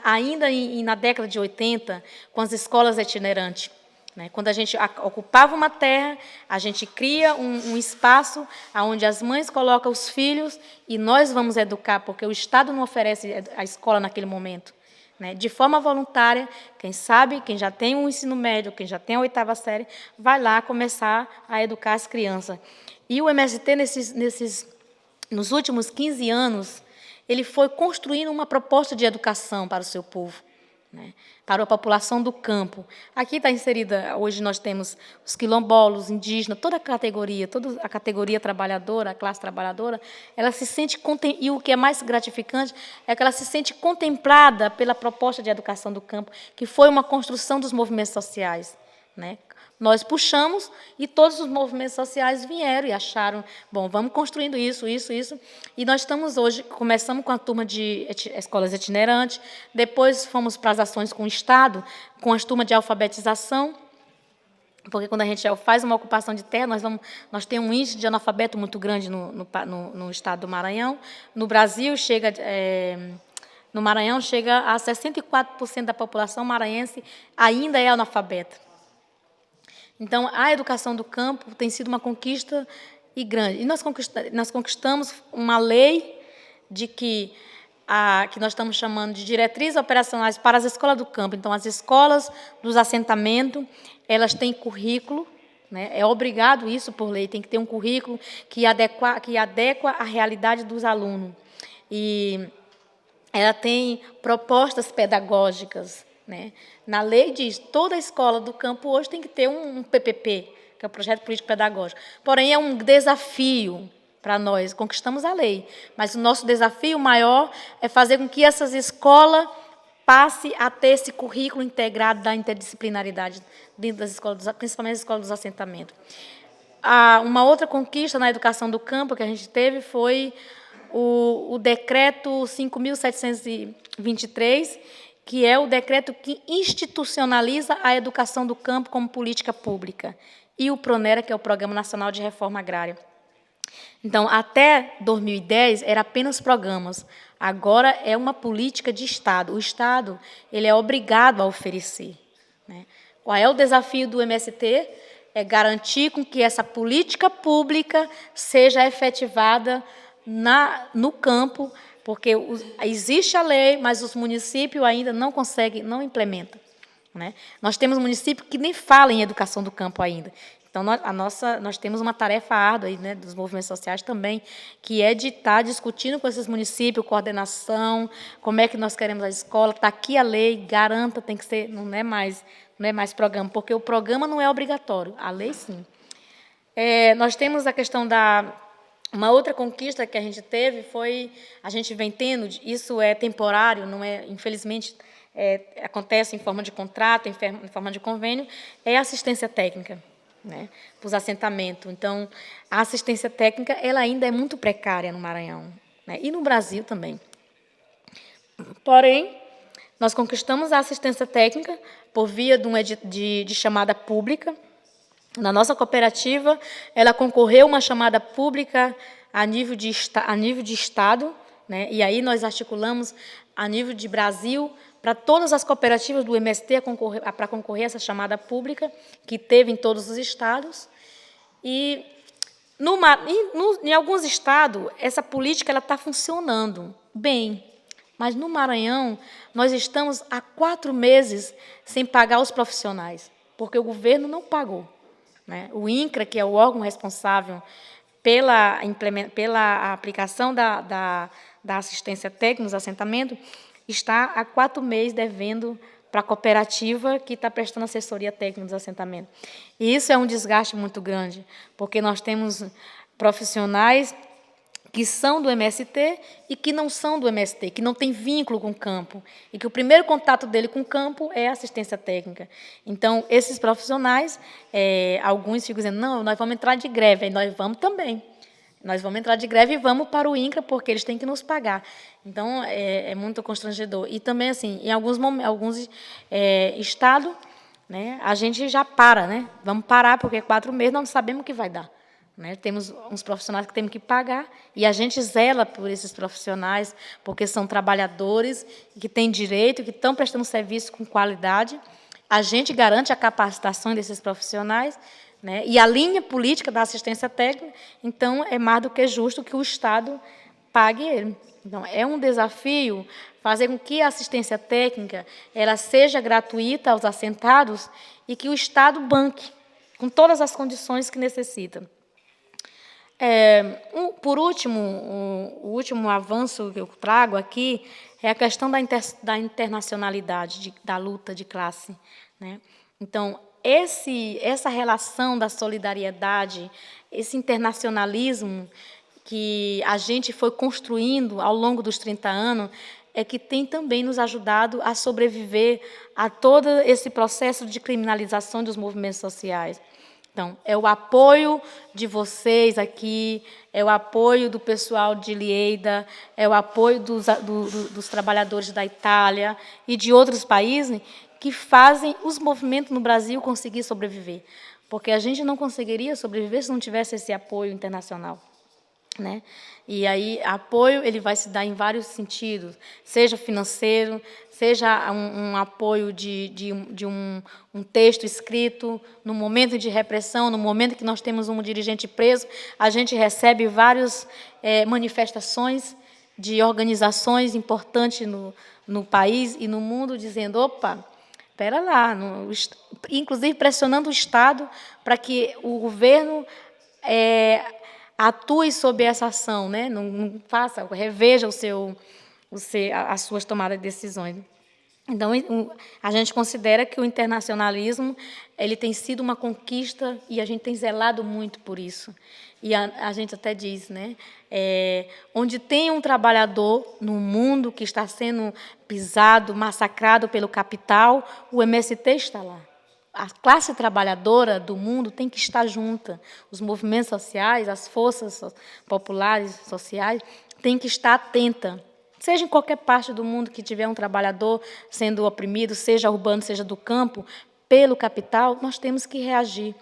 ainda na década de 80, com as escolas itinerantes, né? Quando a gente ocupava uma terra, a gente cria um espaço onde as mães colocam os filhos e nós vamos educar, porque o Estado não oferece a escola naquele momento, né? De forma voluntária, quem sabe, quem já tem o ensino médio, quem já tem a 8ª série, vai lá começar a educar as crianças. E o MST, nos últimos 15 anos, ele foi construindo uma proposta de educação para o seu povo, né, para a população do campo. Aqui está inserida, hoje nós temos os quilombolas, indígenas, toda a categoria trabalhadora, a classe trabalhadora, ela se sente, e o que é mais gratificante é que ela se sente contemplada pela proposta de educação do campo, que foi uma construção dos movimentos sociais, né? Nós puxamos e todos os movimentos sociais vieram e acharam, bom, vamos construindo isso. E nós estamos hoje, começamos com a turma de escolas itinerantes, depois fomos para as ações com o Estado, com as turmas de alfabetização, porque quando a gente faz uma ocupação de terra, nós temos um índice de analfabeto muito grande no estado do Maranhão. No Brasil, no Maranhão chega a 64% da população maranhense ainda é analfabeta. Então, a educação do campo tem sido uma conquista e grande. E nós conquistamos uma lei de que nós estamos chamando de diretrizes operacionais para as escolas do campo. Então, as escolas dos assentamentos, elas têm currículo, né? É obrigado isso por lei, tem que ter um currículo que adequa à realidade dos alunos. E ela tem propostas pedagógicas, né? Na lei diz, toda escola do campo hoje tem que ter um PPP, que é o Projeto Político Pedagógico. Porém, é um desafio para nós, conquistamos a lei, mas o nosso desafio maior é fazer com que essas escolas passem a ter esse currículo integrado da interdisciplinaridade dentro das escolas, principalmente as escolas dos assentamentos. Uma outra conquista na educação do campo que a gente teve foi o decreto 5.723, que é o decreto que institucionaliza a educação do campo como política pública, e o PRONERA, que é o Programa Nacional de Reforma Agrária. Então, até 2010, era apenas programas. Agora é uma política de Estado. O Estado ele é obrigado a oferecer, né? Qual é o desafio do MST? É garantir com que essa política pública seja efetivada no campo, porque existe a lei, mas os municípios ainda não conseguem, não implementam, né? Nós temos municípios que nem falam em educação do campo ainda. Então, nós temos uma tarefa árdua aí, né, dos movimentos sociais também, que é de estar discutindo com esses municípios, coordenação, como é que nós queremos a escola. Está aqui a lei, garanta, tem que ser, não é mais programa, porque o programa não é obrigatório, a lei sim. Nós temos a questão uma outra conquista que a gente teve foi, a gente vem tendo, isso é temporário, não é, infelizmente, acontece em forma de contrato, em forma de convênio, é a assistência técnica, né, para os assentamentos. Então, a assistência técnica ela ainda é muito precária no Maranhão, né, e no Brasil também. Porém, nós conquistamos a assistência técnica por via de chamada pública. Na nossa cooperativa, ela concorreu uma chamada pública a nível de Estado, né? E aí nós articulamos a nível de Brasil para todas as cooperativas do MST para concorrer a essa chamada pública, que teve em todos os estados. E em alguns estados, essa política está funcionando bem, mas no Maranhão, nós estamos há 4 meses sem pagar os profissionais, porque o governo não pagou, né? O INCRA, que é o órgão responsável pela aplicação da assistência técnica nos assentamentos, está há 4 meses devendo para a cooperativa que está prestando assessoria técnica dos assentamentos. E isso é um desgaste muito grande, porque nós temos profissionais que são do MST e que não são do MST, que não têm vínculo com o campo, e que o primeiro contato dele com o campo é a assistência técnica. Então, esses profissionais, alguns ficam dizendo, não, nós vamos entrar de greve, aí nós vamos também. Nós vamos entrar de greve e vamos para o INCRA, porque eles têm que nos pagar. Então, é muito constrangedor. E também, assim, em alguns estados, né, a gente já para, né? Vamos parar, porque 4 meses nós não sabemos o que vai dar, né? Temos uns profissionais que temos que pagar, e a gente zela por esses profissionais, porque são trabalhadores que têm direito, que estão prestando serviço com qualidade. A gente garante a capacitação desses profissionais, né? E a linha política da assistência técnica, então, é mais do que justo que o Estado pague ele. Então, é um desafio fazer com que a assistência técnica ela seja gratuita aos assentados e que o Estado banque, com todas as condições que necessita. Por último, o último avanço que eu trago aqui é a questão da internacionalidade, da luta de classe, né? Então, essa relação da solidariedade, esse internacionalismo que a gente foi construindo ao longo dos 30 anos, é que tem também nos ajudado a sobreviver a todo esse processo de criminalização dos movimentos sociais. Então, é o apoio de vocês aqui, é o apoio do pessoal de Lleida, é o apoio dos trabalhadores da Itália e de outros países que fazem os movimentos no Brasil conseguir sobreviver. Porque a gente não conseguiria sobreviver se não tivesse esse apoio internacional, né? E aí, apoio ele vai se dar em vários sentidos, seja financeiro, seja um apoio de um texto escrito. No momento de repressão, no momento que nós temos um dirigente preso, a gente recebe várias manifestações de organizações importantes no país e no mundo, dizendo, opa, espera lá, inclusive pressionando o Estado para que o governo atue sobre essa ação, né? Não faça, reveja as suas tomadas de decisões. Então, a gente considera que o internacionalismo ele tem sido uma conquista e a gente tem zelado muito por isso. E a gente até diz, né? Onde tem um trabalhador no mundo que está sendo pisado, massacrado pelo capital, o MST está lá. A classe trabalhadora do mundo tem que estar junta. Os movimentos sociais, as forças populares sociais, têm que estar atenta. Seja em qualquer parte do mundo que tiver um trabalhador sendo oprimido, seja urbano, seja do campo, pelo capital, nós temos que reagir,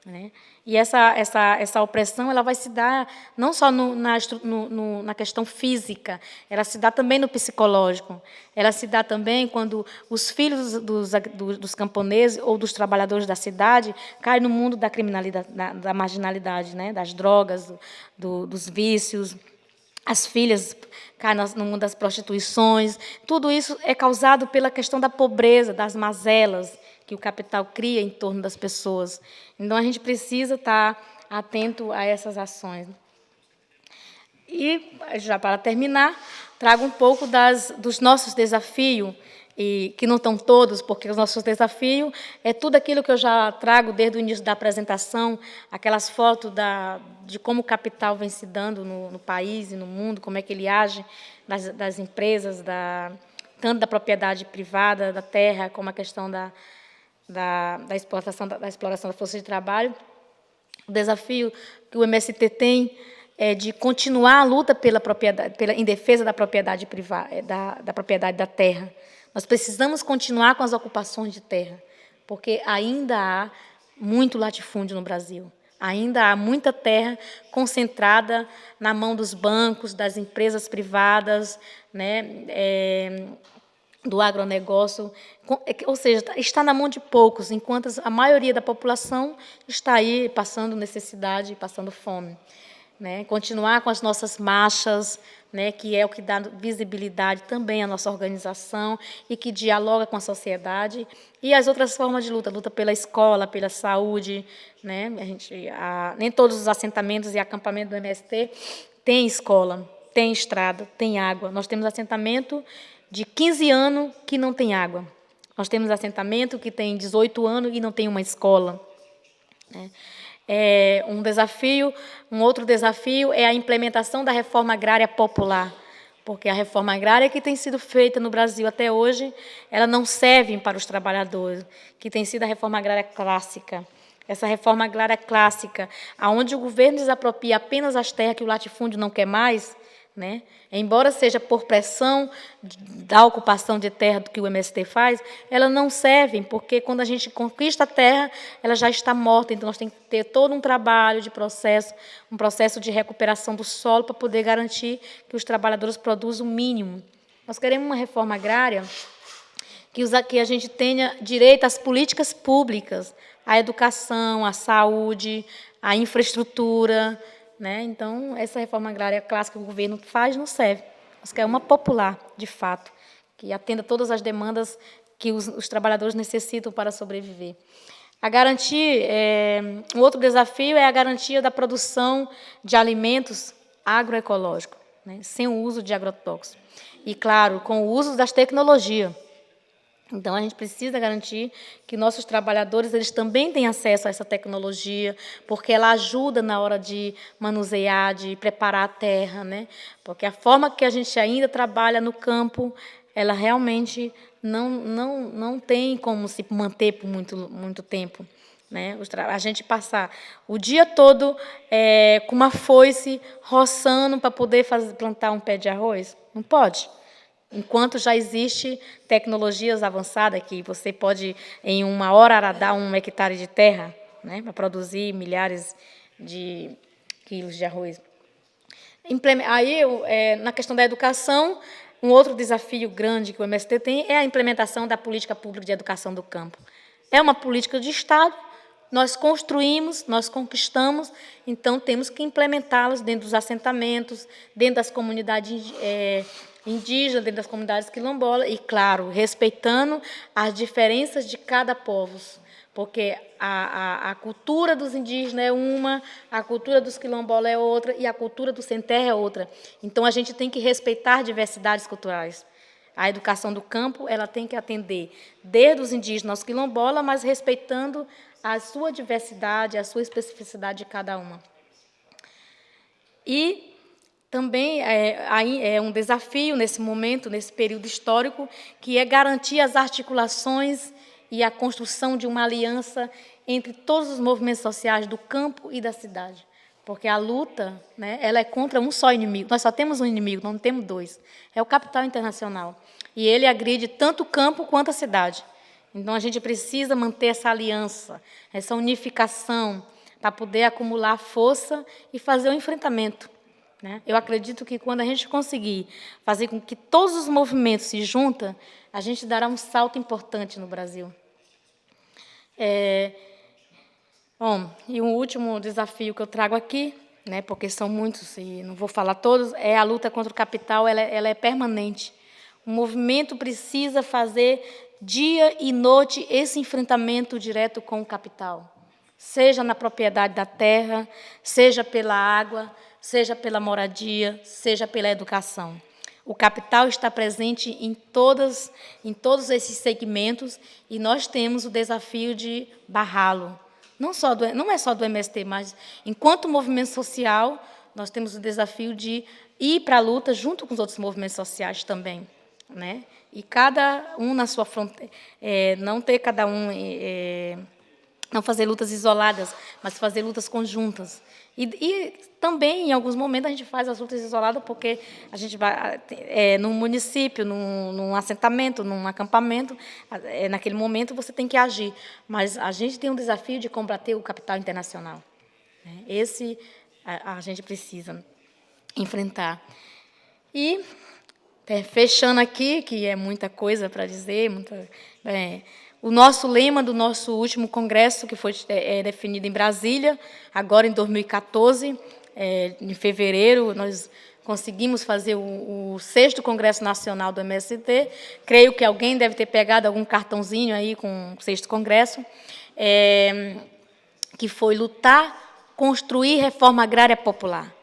né? E essa opressão ela vai se dar não só na questão física, ela se dá também no psicológico. Ela se dá também quando os filhos dos camponeses ou dos trabalhadores da cidade caem no mundo da criminalidade, da marginalidade, né? Das drogas, dos vícios. As filhas caem no mundo das prostituições. Tudo isso é causado pela questão da pobreza, das mazelas que o capital cria em torno das pessoas. Então, a gente precisa estar atento a essas ações. E, já para terminar, trago um pouco dos nossos desafios, e que não estão todos, porque os nossos desafios é tudo aquilo que eu já trago desde o início da apresentação, aquelas fotos de como o capital vem se dando no país e no mundo, como é que ele age das empresas, tanto da propriedade privada da terra, como a questão da exploração da força de trabalho. O desafio que o MST tem é de continuar a luta em defesa da propriedade privada, da propriedade da terra. Nós precisamos continuar com as ocupações de terra, porque ainda há muito latifúndio no Brasil. Ainda há muita terra concentrada na mão dos bancos, das empresas privadas, né, do agronegócio, ou seja, está na mão de poucos, enquanto a maioria da população está aí passando necessidade, passando fome, né? Continuar com as nossas marchas, né, que é o que dá visibilidade também à nossa organização e que dialoga com a sociedade, e as outras formas de luta pela escola, pela saúde, né? Nem todos os assentamentos e acampamentos do MST têm escola, têm estrada, têm água. Nós temos assentamento de 15 anos que não tem água. Nós temos assentamento que tem 18 anos e não tem uma escola, né? Um outro desafio é a implementação da reforma agrária popular, porque a reforma agrária que tem sido feita no Brasil até hoje, ela não serve para os trabalhadores, que tem sido a reforma agrária clássica. Essa reforma agrária clássica, onde o governo desapropria apenas as terras que o latifúndio não quer mais, né? Embora seja por pressão da ocupação de terra que o MST faz, ela não serve, porque quando a gente conquista a terra, ela já está morta. Então, nós temos que ter todo um trabalho de processo, um processo de recuperação do solo para poder garantir que os trabalhadores produzam o mínimo. Nós queremos uma reforma agrária que a gente tenha direito às políticas públicas, à educação, à saúde, à infraestrutura, né? Então, essa reforma agrária clássica que o governo faz não serve. Nós queremos uma popular, de fato, que atenda todas as demandas que os trabalhadores necessitam para sobreviver. Um outro desafio é a garantia da produção de alimentos agroecológicos, né, sem o uso de agrotóxicos. E, claro, com o uso das tecnologias. Então, a gente precisa garantir que nossos trabalhadores eles também têm acesso a essa tecnologia, porque ela ajuda na hora de manusear, de preparar a terra, né? Porque a forma que a gente ainda trabalha no campo, ela realmente não tem como se manter por muito tempo. Né? A gente passar o dia todo com uma foice, roçando para poder plantar um pé de arroz, não pode. Enquanto já existe tecnologias avançadas que você pode, em 1 hora, aradar 1 hectare de terra, né, para produzir milhares de quilos de arroz. Aí, na questão da educação, um outro desafio grande que o MST tem é a implementação da política pública de educação do campo. É uma política de Estado, nós construímos, nós conquistamos, então temos que implementá-las dentro dos assentamentos, dentro das comunidades indígenas, dentro das comunidades quilombolas, e, claro, respeitando as diferenças de cada povo, porque a cultura dos indígenas é uma, a cultura dos quilombolas é outra, e a cultura do sem terra é outra. Então, a gente tem que respeitar diversidades culturais. A educação do campo ela tem que atender desde os indígenas aos quilombolas, mas respeitando a sua diversidade, a sua especificidade de cada uma. E também é um desafio nesse momento, nesse período histórico, que é garantir as articulações e a construção de uma aliança entre todos os movimentos sociais do campo e da cidade. Porque a luta, né, ela é contra um só inimigo. Nós só temos um inimigo, não temos dois. É o capital internacional. E ele agride tanto o campo quanto a cidade. Então, a gente precisa manter essa aliança, essa unificação, para poder acumular força e fazer o enfrentamento. Né? Eu acredito que, quando a gente conseguir fazer com que todos os movimentos se juntem, a gente dará um salto importante no Brasil. Bom, e o último desafio que eu trago aqui, né, porque são muitos e não vou falar todos, é a luta contra o capital, ela é permanente. O movimento precisa fazer dia e noite esse enfrentamento direto com o capital, seja na propriedade da terra, seja pela água, seja pela moradia, seja pela educação. O capital está presente em todos esses segmentos e nós temos o desafio de barrá-lo. Não é só do MST, mas, enquanto movimento social, nós temos o desafio de ir para a luta junto com os outros movimentos sociais também. Né? E cada um na sua fronteira, não ter cada um, não fazer lutas isoladas, mas fazer lutas conjuntas. E também, em alguns momentos, a gente faz as lutas isoladas porque a gente vai num município, num assentamento, num acampamento, naquele momento você tem que agir. Mas a gente tem um desafio de combater o capital internacional. Né? Esse a gente precisa enfrentar. E, fechando aqui, que é muita coisa para dizer, o nosso lema do nosso último congresso, que foi definido em Brasília, agora em 2014, em fevereiro, nós conseguimos fazer o 6º Congresso Nacional do MST. Creio que alguém deve ter pegado algum cartãozinho aí com o 6º Congresso, que foi lutar, construir reforma agrária popular.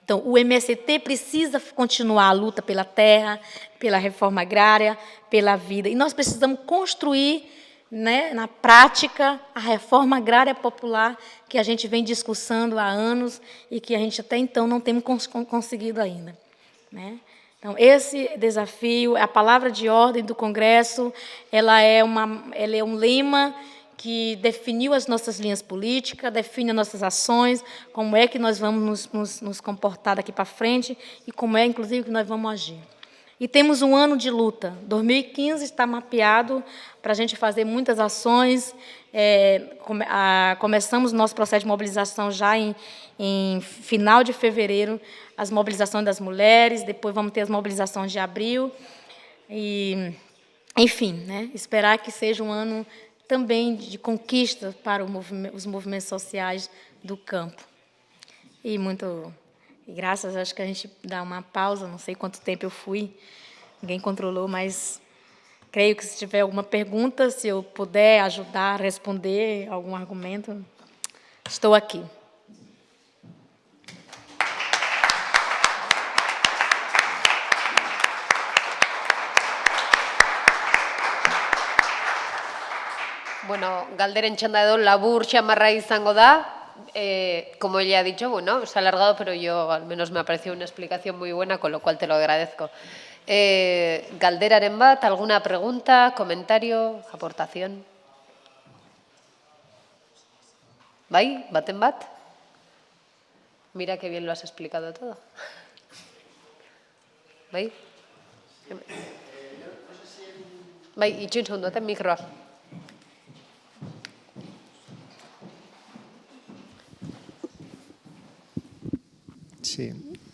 Então, o MST precisa continuar a luta pela terra, pela reforma agrária, pela vida. E nós precisamos construir, né, na prática, a reforma agrária popular que a gente vem discussando há anos e que a gente até então não temos conseguido ainda. Né? Então, esse desafio, a palavra de ordem do Congresso, ela é um lema que definiu as nossas linhas políticas, define as nossas ações, como é que nós vamos nos comportar daqui para frente e como é, inclusive, que nós vamos agir. E temos um ano de luta. 2015 está mapeado para a gente fazer muitas ações. Começamos o nosso processo de mobilização já em final de fevereiro, as mobilizações das mulheres, depois vamos ter as mobilizações de abril. E, enfim, né, esperar que seja um ano também de conquista para os movimentos sociais do campo. E graças, acho que a gente dá uma pausa, não sei quanto tempo eu fui, ninguém controlou, mas Creio que se tiver alguma pergunta, se eu puder ajudar a responder algum argumento, estou aqui. Bueno, galderen txanda edo labur xamarra izango da. Como ella ha dicho, bueno, se ha alargado, pero yo al menos me ha parecido una explicación muy buena, con lo cual te lo agradezco. Galderaren bat, ¿alguna pregunta, comentario, aportación? ¿Bai? ¿Baten bat? Mira qué bien lo has explicado todo. ¿Bai? Bai, itxoin segundu, eta mikroa. Sí.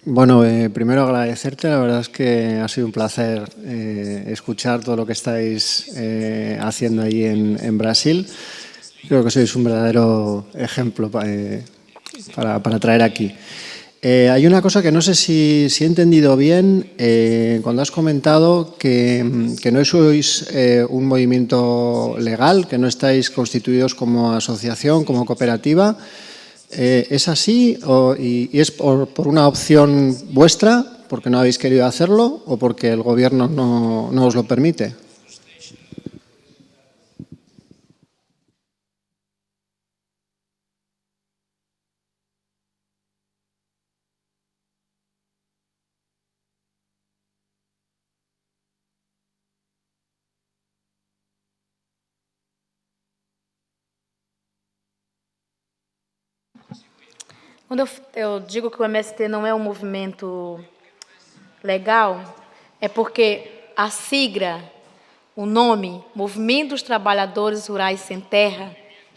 Bueno, primero agradecerte, la verdad es que ha sido un placer escuchar todo lo que estáis haciendo allí en Brasil. Creo que sois un verdadero ejemplo para traer aquí. Hay una cosa que no sé si he entendido bien cuando has comentado que no sois un movimiento legal, que no estáis constituidos como asociación, como cooperativa. ¿Es así y es por una opción vuestra, porque no habéis querido hacerlo o porque el gobierno no os lo permite? Quando eu digo que o MST não é um movimento legal, é porque a sigla, o nome, Movimento dos Trabalhadores Rurais Sem Terra,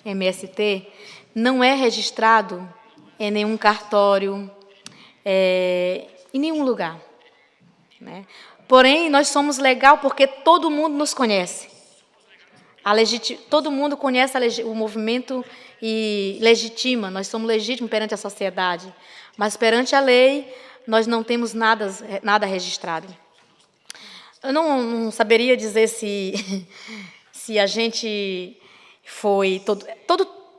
MST, não é registrado em nenhum cartório, em nenhum lugar. Né? Porém, nós somos legal porque todo mundo nos conhece. Todo mundo conhece o movimento e legitima, nós somos legítimos perante a sociedade, mas perante a lei nós não temos nada registrado. Eu não saberia dizer se a gente foi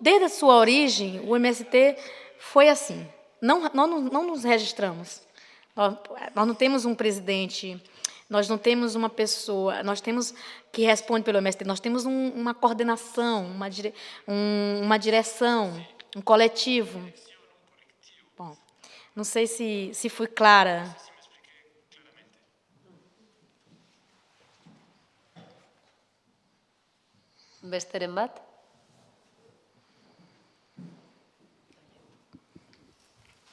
desde a sua origem, o MST foi assim. Não nos registramos. Nós não temos um presidente. Nós não temos uma pessoa, nós temos que responde pelo MST, nós temos uma coordenação, uma direção, um coletivo. Bom, não sei se fui clara. Besteren bat?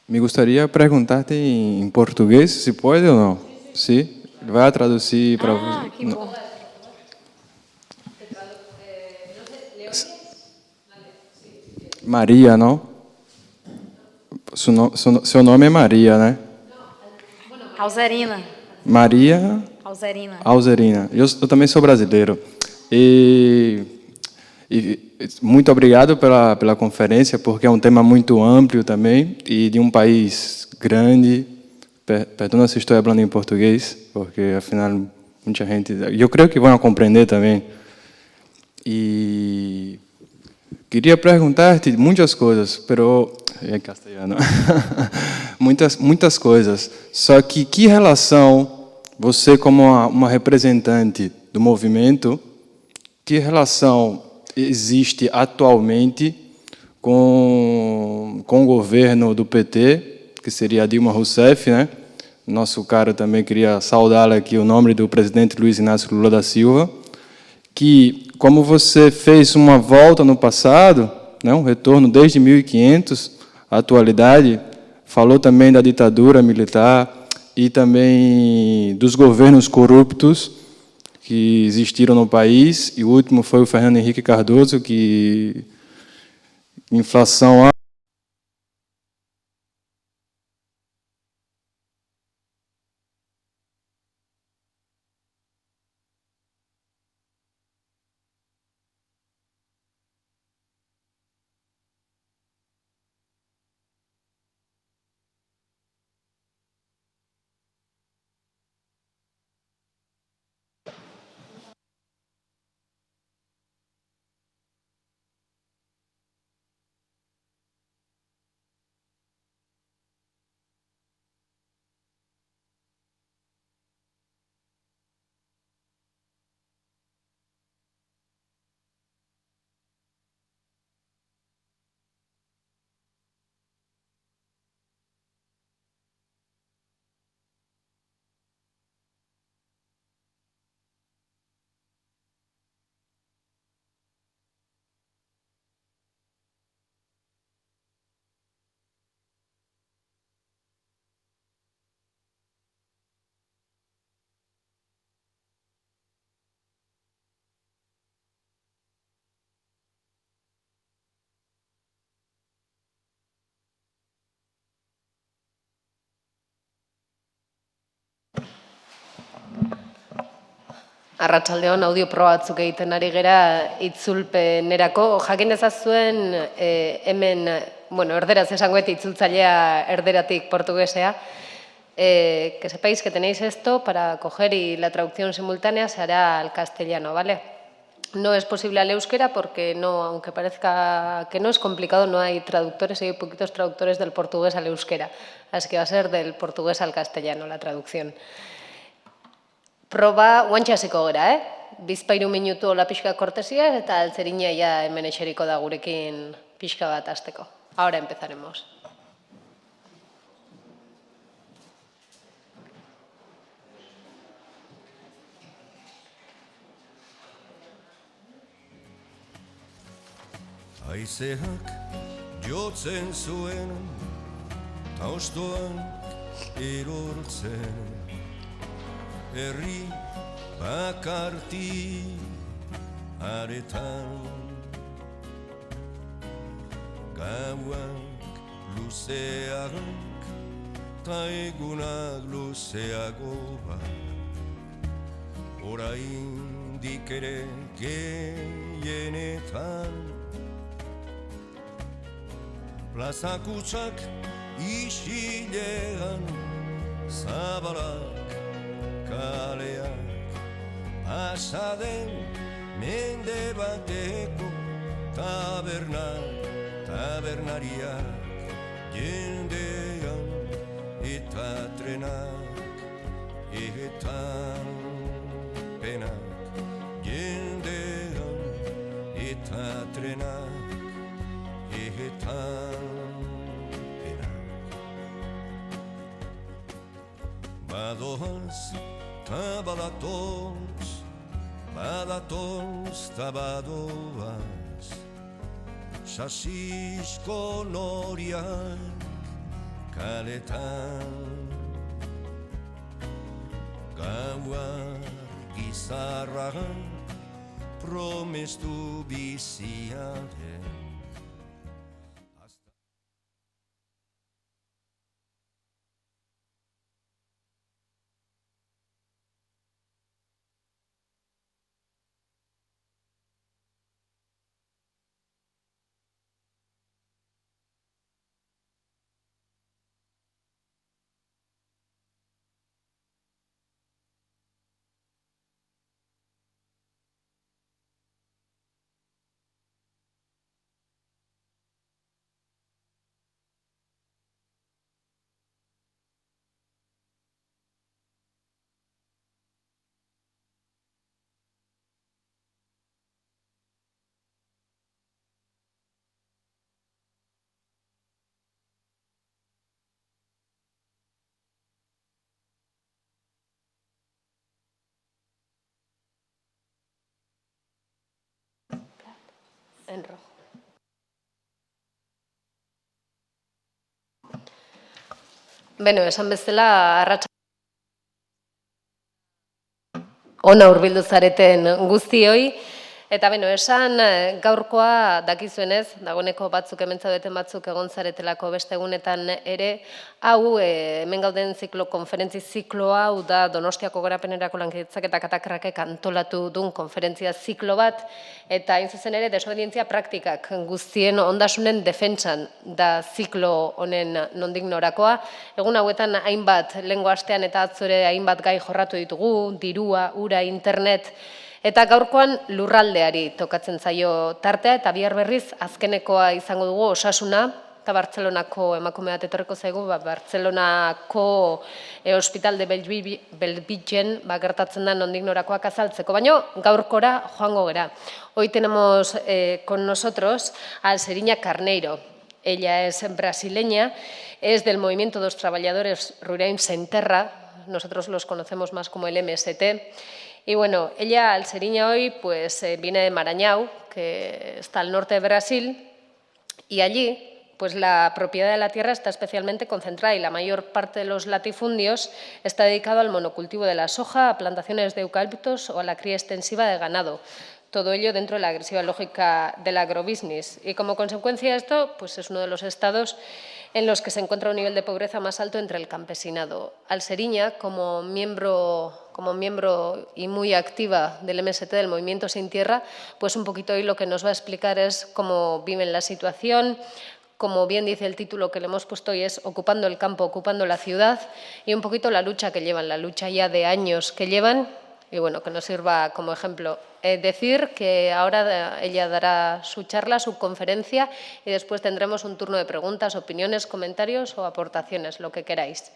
Me gostaria de perguntar-te em português, se pode ou não? Sim? Vai traduzir para você. Que bom. Maria, não? Seu nome é Maria, né? Alzerina. Maria Alzerina. Eu também sou brasileiro. E muito obrigado pela conferência, porque é um tema muito amplo também e de um país grande. Perdona se estou falando em português, porque afinal muita gente, eu creio que vão compreender também. E queria perguntar-te muitas coisas, pero em castelhano, muitas coisas. Só que relação você como uma representante do movimento, que relação existe atualmente com o governo do PT? Que seria Dilma Rousseff, né? Nosso cara também queria saudá-la aqui o nome do presidente Luiz Inácio Lula da Silva, que, como você fez uma volta no passado, né, um retorno desde 1500 à atualidade, falou também da ditadura militar e também dos governos corruptos que existiram no país, e o último foi o Fernando Henrique Cardoso, que inflação Arratsaldeon audio proba batzuk egiten ari gera itzulpenerako. Jakin ezazuen hemen, erderaz esango eta itzultzailea erderatik portuguesea. Que sepáis que tenéis esto para coger y la traducción simultánea se hará al castellano, ¿vale? No es posible al euskera porque no, aunque parezca que no es complicado, no hay traductores, hay poquitos traductores del portugués al euskera. Así que va a ser del portugués al castellano la traducción. Proba guantxe hasiko gera, Bizpairu minutu hola pixka kortesia eta altzerina ja hemen eseriko da gurekin pixka bat hasteko. Ahora empezaremos. Haizeak jotzen zuen, taustoan erortzen. Herri bakarti aretan, gauak luzeak ta egunak luzeagoak, oraindik ere gehienetan, plazakutsak isilean zabalak kaleak, pasaden mende bateko tabernariak, jendean eta trenak, eta penak, jendean eta trenak, eta penak. Badoaz ta badatoz ta badoaz, sasisko noriak kaletan, gauak gizarrak promestu biziaren. En rojo. Beno, esan bezala, ona hurbildu zareten guztioi, eta beno, esan gaurkoa dakizuenez, dagoeneko batzuk hemen zaudeten batzuk egon zaretelako beste egunetan ere, hau hemen gauden konferentzi ziklo hau da Donostiako Garapenerako Lankidetzak eta Katakrakek antolatu duen konferentzia ziklo bat, eta hain zuzen ere desobedientzia praktikak guztien ondasunen defentsan da ziklo honen nondik norakoa. Egun hauetan hainbat, lehengo astean eta atzore hainbat gai jorratu ditugu, dirua, ura, internet, eta gaurkoan lurraldeari tokatzen zaio tartea, eta bihar berriz azkenekoa izango dugu osasuna, eta Bartzelonako emakume bat etorriko zaigu, Bartzelonako Hospital de Bellvitgen gertatzen da nondik norakoak azaltzeko, baina gaurkora joango gera. Hoy tenemos con nosotros a Alseriña Carneiro. Ella es brasileña, es del movimiento de los trabajadores rurales Sen Terra, nosotros los conocemos más como el MST. Y bueno, ella, Alseriña, hoy pues viene de Maranhão, que está al norte de Brasil, y allí pues la propiedad de la tierra está especialmente concentrada y la mayor parte de los latifundios está dedicado al monocultivo de la soja, a plantaciones de eucaliptos o a la cría extensiva de ganado. todo ello dentro de la agresiva lógica del agrobusiness. Y como consecuencia de esto, pues es uno de los estados en los que se encuentra un nivel de pobreza más alto entre el campesinado. Alseriña, como miembro y muy activa del MST, del Movimiento Sin Tierra, pues un poquito hoy lo que nos va a explicar es cómo viven la situación. Como bien dice el título que le hemos puesto hoy, es Ocupando el campo, ocupando la ciudad, y un poquito la lucha que llevan, la lucha ya de años que llevan, y bueno, que nos sirva como ejemplo. Decir que ahora ella dará su charla, su conferencia, y después tendremos un turno de preguntas, opiniones, comentarios o aportaciones, lo que queráis.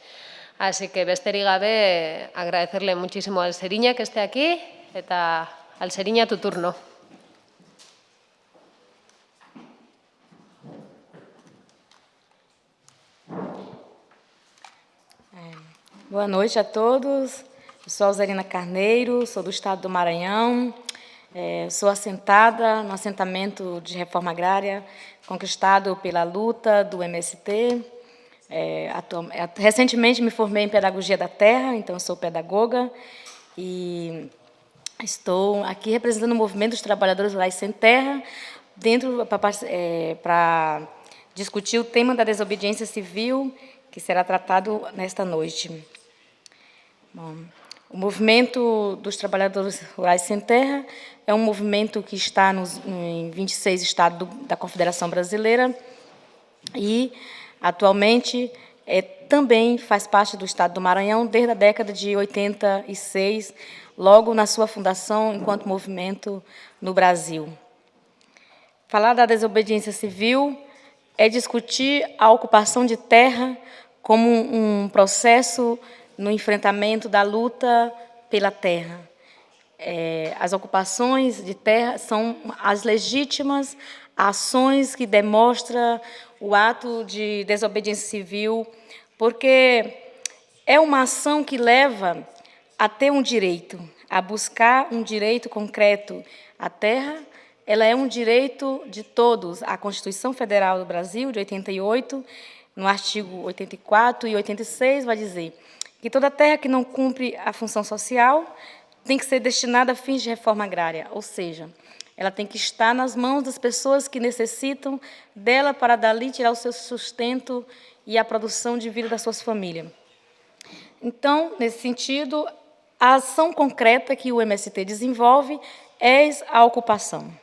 Así que besterik gabe, agradecerle muchísimo a Alseriña que esté aquí, eta Alseriña, tu turno. Boa noite a todos. Eu sou Alzerina Carneiro, sou do estado do Maranhão. Sou assentada no assentamento de reforma agrária conquistado pela luta do MST. Recentemente me formei em Pedagogia da Terra, então sou pedagoga e estou aqui representando o Movimento dos Trabalhadores Rurais Sem Terra para discutir o tema da desobediência civil, que será tratado nesta noite. Bom, o Movimento dos Trabalhadores Rurais Sem Terra é um movimento que está em 26 estados da Confederação Brasileira e, atualmente, também faz parte do estado do Maranhão desde a década de 86, logo na sua fundação enquanto movimento no Brasil. Falar da desobediência civil é discutir a ocupação de terra como um processo no enfrentamento da luta pela terra. As ocupações de terra são as legítimas ações que demonstram o ato de desobediência civil, porque é uma ação que leva a ter um direito, a buscar um direito concreto. A terra, ela é um direito de todos. A Constituição Federal do Brasil, de 88, no artigo 84 e 86, vai dizer que toda terra que não cumpre a função social tem que ser destinada a fins de reforma agrária, ou seja, ela tem que estar nas mãos das pessoas que necessitam dela para dali tirar o seu sustento e a produção de vida das suas famílias. Então, nesse sentido, a ação concreta que o MST desenvolve é a ocupação.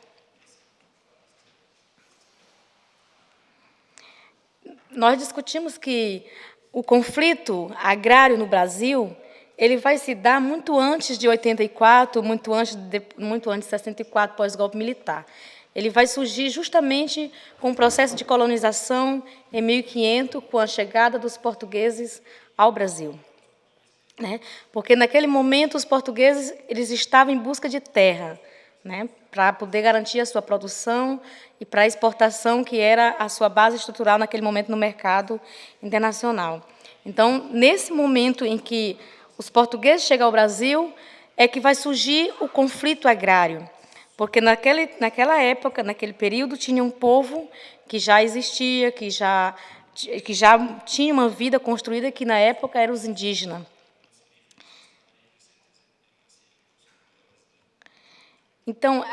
Nós discutimos que o conflito agrário no Brasil ele vai se dar muito antes de 84, muito antes de 64, pós-golpe militar. Ele vai surgir justamente com o processo de colonização em 1500, com a chegada dos portugueses ao Brasil. Né? Porque, naquele momento, os portugueses eles estavam em busca de terra, né? Para poder garantir a sua produção e para a exportação, que era a sua base estrutural naquele momento no mercado internacional. Então, nesse momento em que os portugueses chegam ao Brasil, é que vai surgir o conflito agrário, porque naquela época, naquele período, tinha um povo que já existia, que já tinha uma vida construída, que na época eram os indígenas. Então,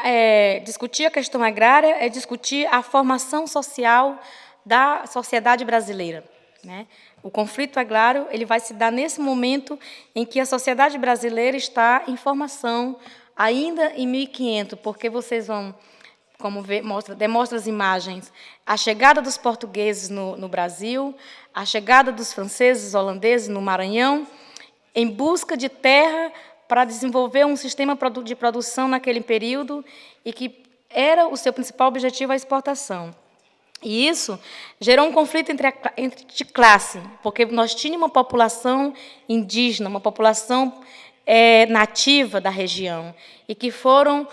discutir a questão agrária é discutir a formação social da sociedade brasileira. Né? O conflito agrário ele vai se dar nesse momento em que a sociedade brasileira está em formação, ainda em 1500, porque vocês vão, como demonstra as imagens, a chegada dos portugueses no Brasil, a chegada dos franceses, holandeses no Maranhão, em busca de terra para desenvolver um sistema de produção naquele período e que era o seu principal objetivo a exportação. E isso gerou um conflito de classe, porque nós tínhamos uma população indígena, uma população nativa da região, e que foram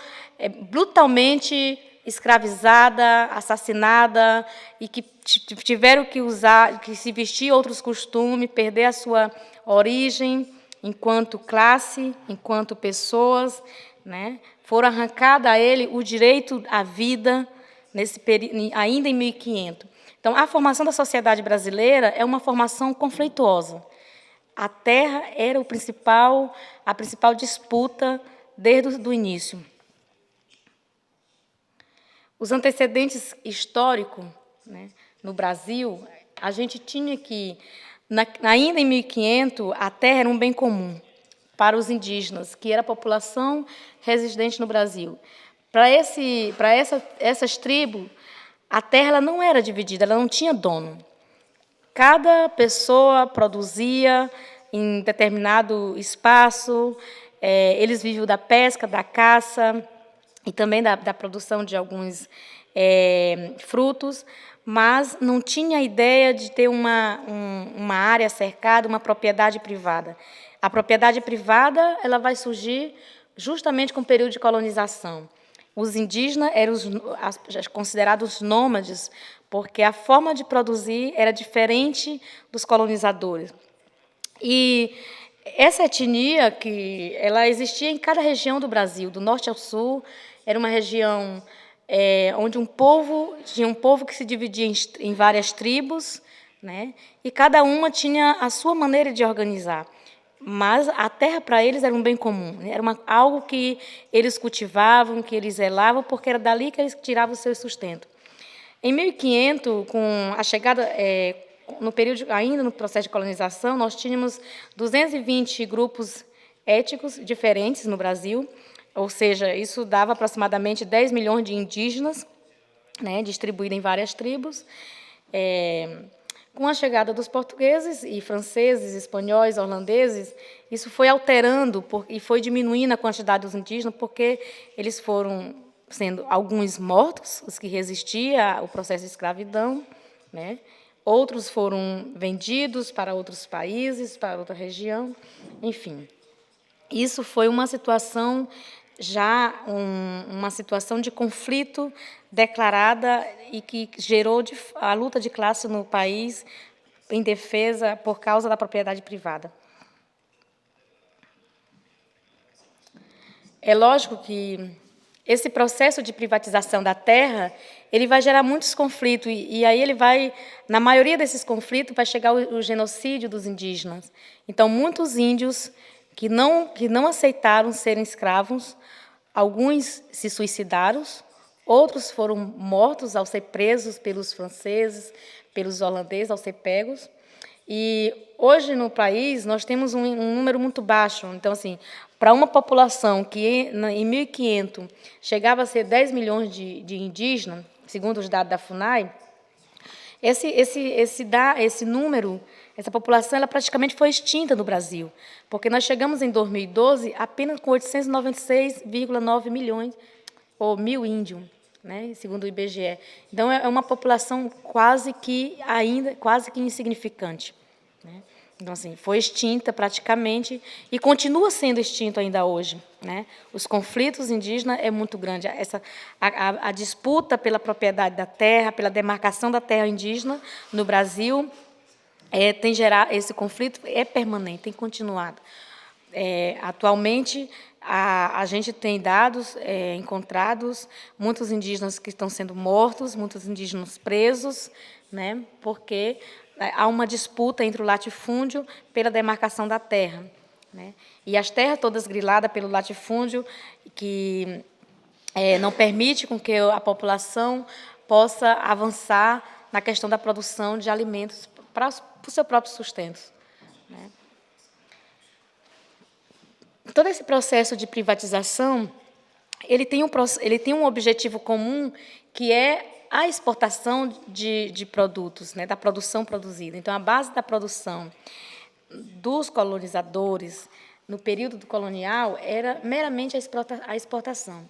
brutalmente escravizada, assassinada, e que tiveram que se vestir outros costumes, perder a sua origem enquanto classe, enquanto pessoas, né? Foram arrancados a ele o direito à vida, nesse período, ainda em 1500. Então, a formação da sociedade brasileira é uma formação conflituosa. A terra era a principal disputa desde o início. os antecedentes históricos, né, no Brasil, a gente tinha que, ainda em 1500, a terra era um bem comum para os indígenas, que era a população residente no Brasil. Para essas tribos, a terra ela não era dividida, ela não tinha dono. Cada pessoa produzia em determinado espaço, eles viviam da pesca, da caça e também da produção de alguns frutos, mas não tinha a ideia de ter uma área cercada, uma propriedade privada. A propriedade privada ela vai surgir justamente com o período de colonização. Os indígenas eram considerados nômades, porque a forma de produzir era diferente dos colonizadores. E essa etnia que ela existia em cada região do Brasil, do norte ao sul, era uma região onde tinha um povo que se dividia em várias tribos, né? E cada uma tinha a sua maneira de organizar. Mas a terra para eles era um bem comum, era algo que eles cultivavam, que eles zelavam, porque era dali que eles tiravam o seu sustento. Em 1500, com a chegada, no período ainda no processo de colonização, nós tínhamos 220 grupos étnicos diferentes no Brasil, ou seja, isso dava aproximadamente 10 milhões de indígenas, né, distribuídos em várias tribos. Com a chegada dos portugueses e franceses, espanhóis, holandeses, isso foi alterando e foi diminuindo a quantidade dos indígenas, porque eles foram sendo alguns mortos, os que resistiam ao processo de escravidão, né? Outros foram vendidos para outros países, para outra região, enfim. Isso foi uma situação uma situação de conflito declarada e que gerou a luta de classe no país em defesa por causa da propriedade privada. É lógico que esse processo de privatização da terra ele vai gerar muitos conflitos e aí na maioria desses conflitos vai chegar o genocídio dos indígenas. Então, muitos índios que não aceitaram serem escravos, alguns se suicidaram, outros foram mortos ao ser presos pelos franceses, pelos holandeses, ao ser pegos. E hoje no país nós temos um número muito baixo. Então, assim, para uma população que em 1500 chegava a ser 10 milhões de indígenas, segundo os dados da FUNAI, esse número, essa população, ela praticamente foi extinta no Brasil, porque nós chegamos em 2012 apenas com 896,9 milhões, ou mil índios, né, segundo o IBGE. Então, é uma população quase que insignificante, né? Então, assim, foi extinta praticamente e continua sendo extinto ainda hoje, né? Os conflitos indígenas é muito grande. A disputa pela propriedade da terra, pela demarcação da terra indígena no Brasil, tem gerado esse conflito é permanente, tem continuado. Atualmente, a gente tem dados encontrados, muitos indígenas que estão sendo mortos, muitos indígenas presos, né? Porque há uma disputa entre o latifúndio pela demarcação da terra, né? E as terras todas griladas pelo latifúndio, que não permite com que a população possa avançar na questão da produção de alimentos para o seu próprio sustento, né? Todo esse processo de privatização ele tem um objetivo comum, que é a exportação de produtos, né, da produção produzida. Então, a base da produção dos colonizadores no período colonial era meramente a exportação.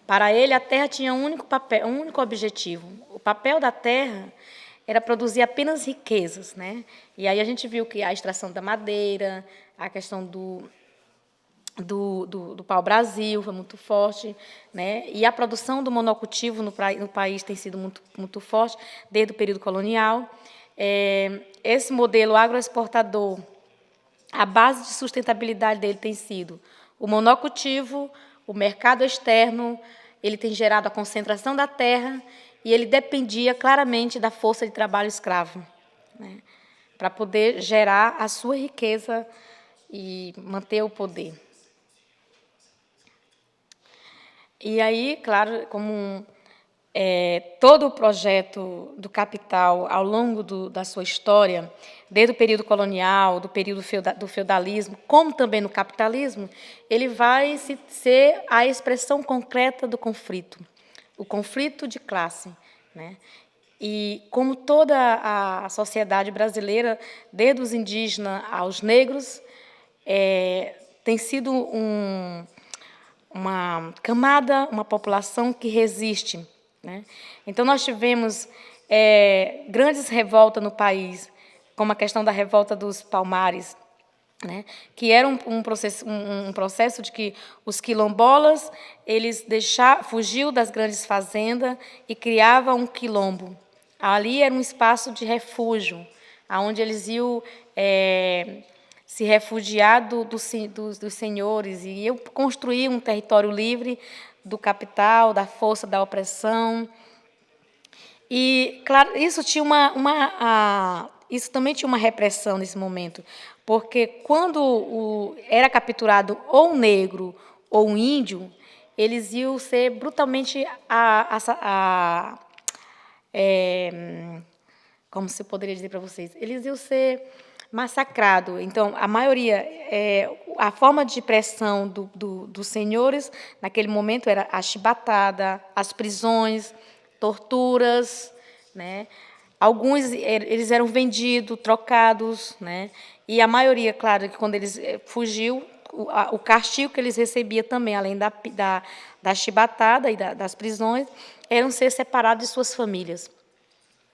Para ele, a terra tinha um único objetivo. O papel da terra era produzir apenas riquezas, né? E aí a gente viu que a extração da madeira, a questão do pau-brasil foi muito forte, né? E a produção do monocultivo no país tem sido muito, muito forte desde o período colonial. Esse modelo agroexportador, a base de sustentabilidade dele tem sido o monocultivo, o mercado externo, ele tem gerado a concentração da terra e ele dependia claramente da força de trabalho escravo, né? Para poder gerar a sua riqueza e manter o poder. E aí, claro, como todo o projeto do capital ao longo da sua história, desde o período colonial, do período do feudalismo, como também no capitalismo, ele vai ser a expressão concreta do conflito, o conflito de classe, né? E como toda a sociedade brasileira, desde os indígenas aos negros, tem sido uma camada, uma população que resiste, né? Então, nós tivemos grandes revoltas no país, como a questão da revolta dos Palmares, né? Que era um processo de que os quilombolas eles fugiu das grandes fazendas e criava um quilombo. Ali era um espaço de refúgio, onde eles iam se refugiar dos senhores e iam construir um território livre do capital, da força da opressão. E, claro, isso também tinha uma repressão nesse momento, porque quando era capturado ou um negro ou um índio, eles iam ser brutalmente como se eu poderia dizer para vocês, eles iam ser massacrados. Então, a maioria, a forma de pressão dos senhores, naquele momento, era a chibatada, as prisões, torturas, né? Alguns eles eram vendidos, trocados, né? E a maioria, claro, que quando eles fugiu, o castigo que eles recebiam também, além da chibatada e das prisões, eram ser separados de suas famílias.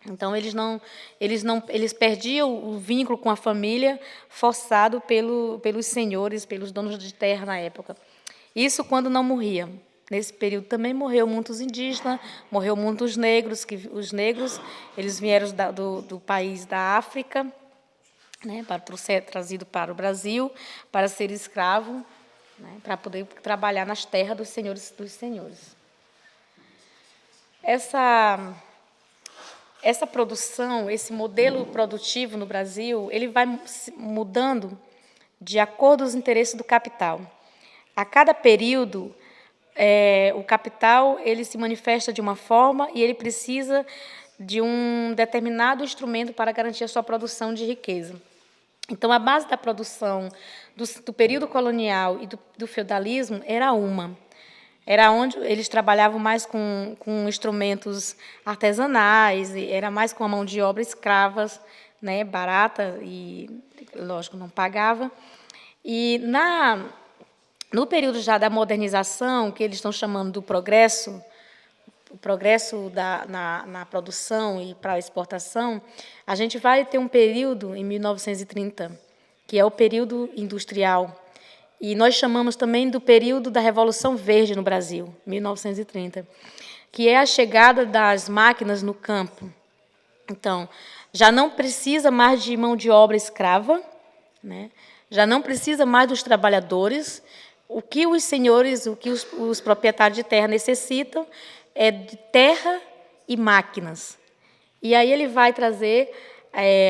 Então eles perdiam o vínculo com a família, forçado pelos senhores, pelos donos de terra na época. Isso quando não morria. Nesse período também morreu muitos indígenas, morreu muitos negros, que os negros eles vieram do país da África, né, para ser trazido para o Brasil, para ser escravo, né, para poder trabalhar nas terras dos senhores dos senhores. Essa produção, esse modelo produtivo no Brasil, ele vai mudando de acordo com os interesses do capital. A cada período, o capital ele se manifesta de uma forma e ele precisa de um determinado instrumento para garantir a sua produção de riqueza. Então, a base da produção do período colonial e do feudalismo era onde eles trabalhavam mais com instrumentos artesanais, era mais com a mão de obra escravas, né, barata e, lógico, não pagava. E no período já da modernização, que eles estão chamando do progresso, o progresso na produção e para a exportação, a gente vai ter um período em 1930, que é o período industrial. E nós chamamos também do período da Revolução Verde no Brasil, 1930, que é a chegada das máquinas no campo. Então, já não precisa mais de mão de obra escrava, né? Já não precisa mais dos trabalhadores. O que os senhores, o que os proprietários de terra necessitam é de terra e máquinas. E aí ele vai trazer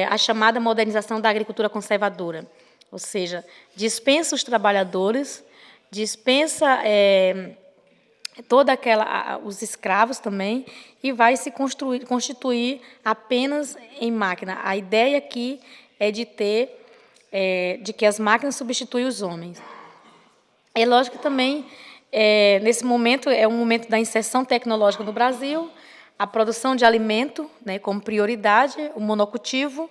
a chamada modernização da agricultura conservadora. Ou seja, dispensa os trabalhadores, dispensa os escravos também, e vai se constituir apenas em máquina. A ideia aqui é de que as máquinas substituem os homens. É lógico que também, nesse momento, é um momento da inserção tecnológica no Brasil, a produção de alimento, né, como prioridade, o monocultivo,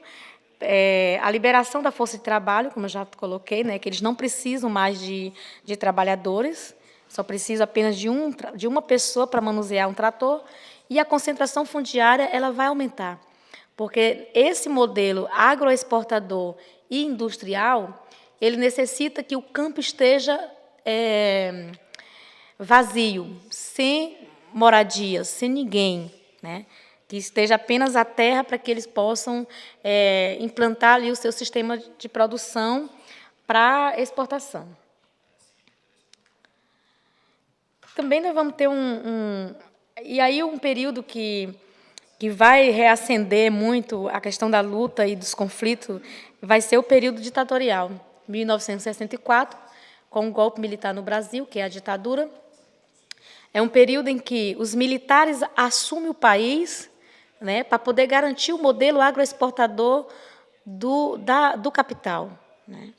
a liberação da força de trabalho, como eu já coloquei, né, que eles não precisam mais de trabalhadores, só precisam apenas de uma pessoa para manusear um trator, e a concentração fundiária ela vai aumentar, porque esse modelo agroexportador e industrial, ele necessita que o campo esteja vazio, sem moradia, sem ninguém, né? Que esteja apenas a terra para que eles possam implantar ali o seu sistema de produção para exportação. Também nós vamos ter e aí um período que vai reacender muito a questão da luta e dos conflitos vai ser o período ditatorial, 1964, com o golpe militar no Brasil, que é a ditadura. É um período em que os militares assumem o país, né, para poder garantir o modelo agroexportador do capital, né.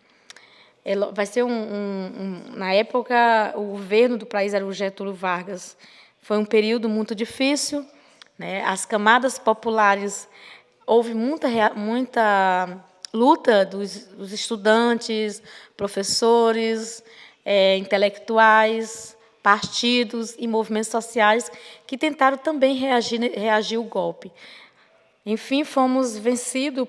Vai ser na época, o governo do país era o Getúlio Vargas. Foi um período muito difícil, né? As camadas populares, houve muita luta dos estudantes, professores, intelectuais, partidos e movimentos sociais que tentaram também reagir ao golpe. Enfim, fomos vencidos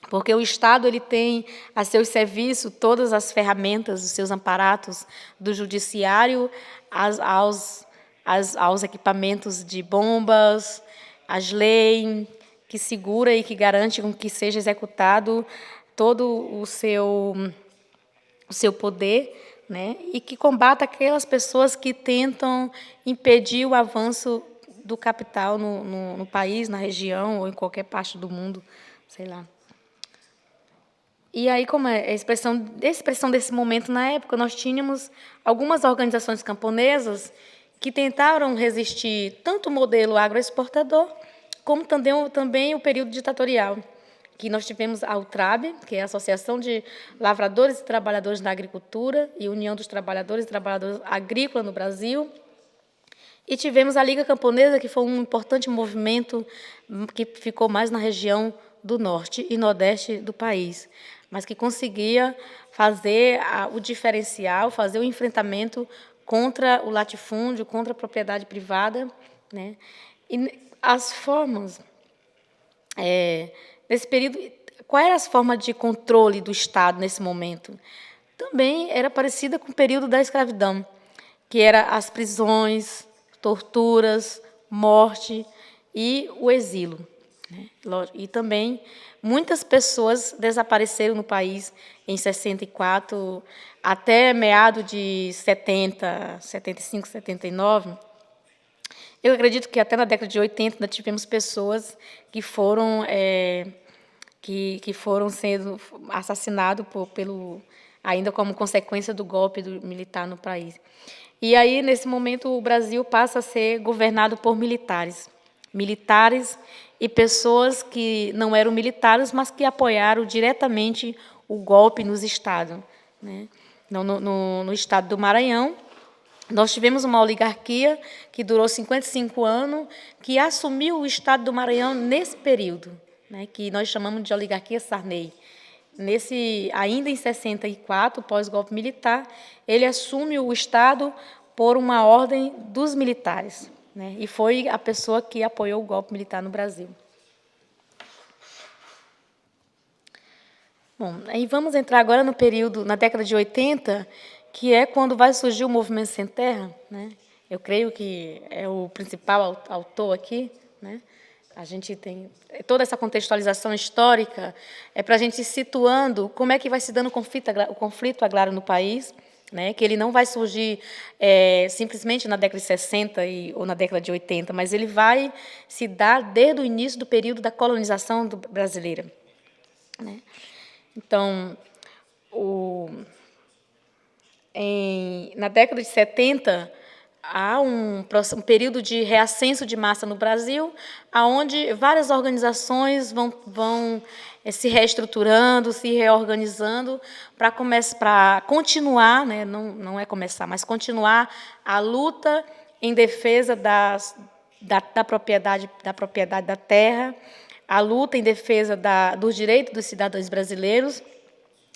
porque o Estado ele tem a seu serviço todas as ferramentas, os seus aparatos, do judiciário aos equipamentos de bombas, as leis que segura e que garante que seja executado todo o seu poder, né, e que combata aquelas pessoas que tentam impedir o avanço do capital no país, na região ou em qualquer parte do mundo, sei lá. E aí, como é a expressão desse momento na época, nós tínhamos algumas organizações camponesas que tentaram resistir tanto o modelo agroexportador como também o período ditatorial, que nós tivemos a UTRAB, que é a Associação de Lavradores e Trabalhadores da Agricultura e União dos Trabalhadores e Trabalhadoras Agrícolas no Brasil, e tivemos a Liga Camponesa, que foi um importante movimento que ficou mais na região do norte e nordeste do país, mas que conseguia fazer o diferencial, fazer o enfrentamento contra o latifúndio, contra a propriedade privada, né? E as formas, nesse período, quais eram as formas de controle do Estado nesse momento? Também era parecida com o período da escravidão, que eram as prisões, torturas, morte e o exílio, né? E também muitas pessoas desapareceram no país em 64, até meados de 70, 75, 79. Eu acredito que até na década de 80 ainda tivemos pessoas que foram sendo assassinadas ainda como consequência do golpe militar no país. E aí, nesse momento, o Brasil passa a ser governado por militares e pessoas que não eram militares, mas que apoiaram diretamente o golpe nos estados, né? No estado do Maranhão, nós tivemos uma oligarquia que durou 55 anos, que assumiu o estado do Maranhão nesse período, né, que nós chamamos de oligarquia Sarney. Ainda em 64, pós-golpe militar, ele assume o estado por uma ordem dos militares, né, e foi a pessoa que apoiou o golpe militar no Brasil. Bom, aí vamos entrar agora no período, na década de 80, que é quando vai surgir o Movimento Sem Terra, né? Eu creio que é o principal autor aqui, né? A gente tem toda essa contextualização histórica, para a gente ir situando como é que vai se dando o conflito agrário no país, né? Que ele não vai surgir simplesmente na década de 60 ou na década de 80, mas ele vai se dar desde o início do período da colonização brasileira, né? Então, na década de 70, há um período de reascenso de massa no Brasil, onde várias organizações vão se reestruturando, se reorganizando para continuar, né, não é começar, mas continuar a luta em defesa da propriedade da terra, a luta em defesa dos direitos dos cidadãos brasileiros,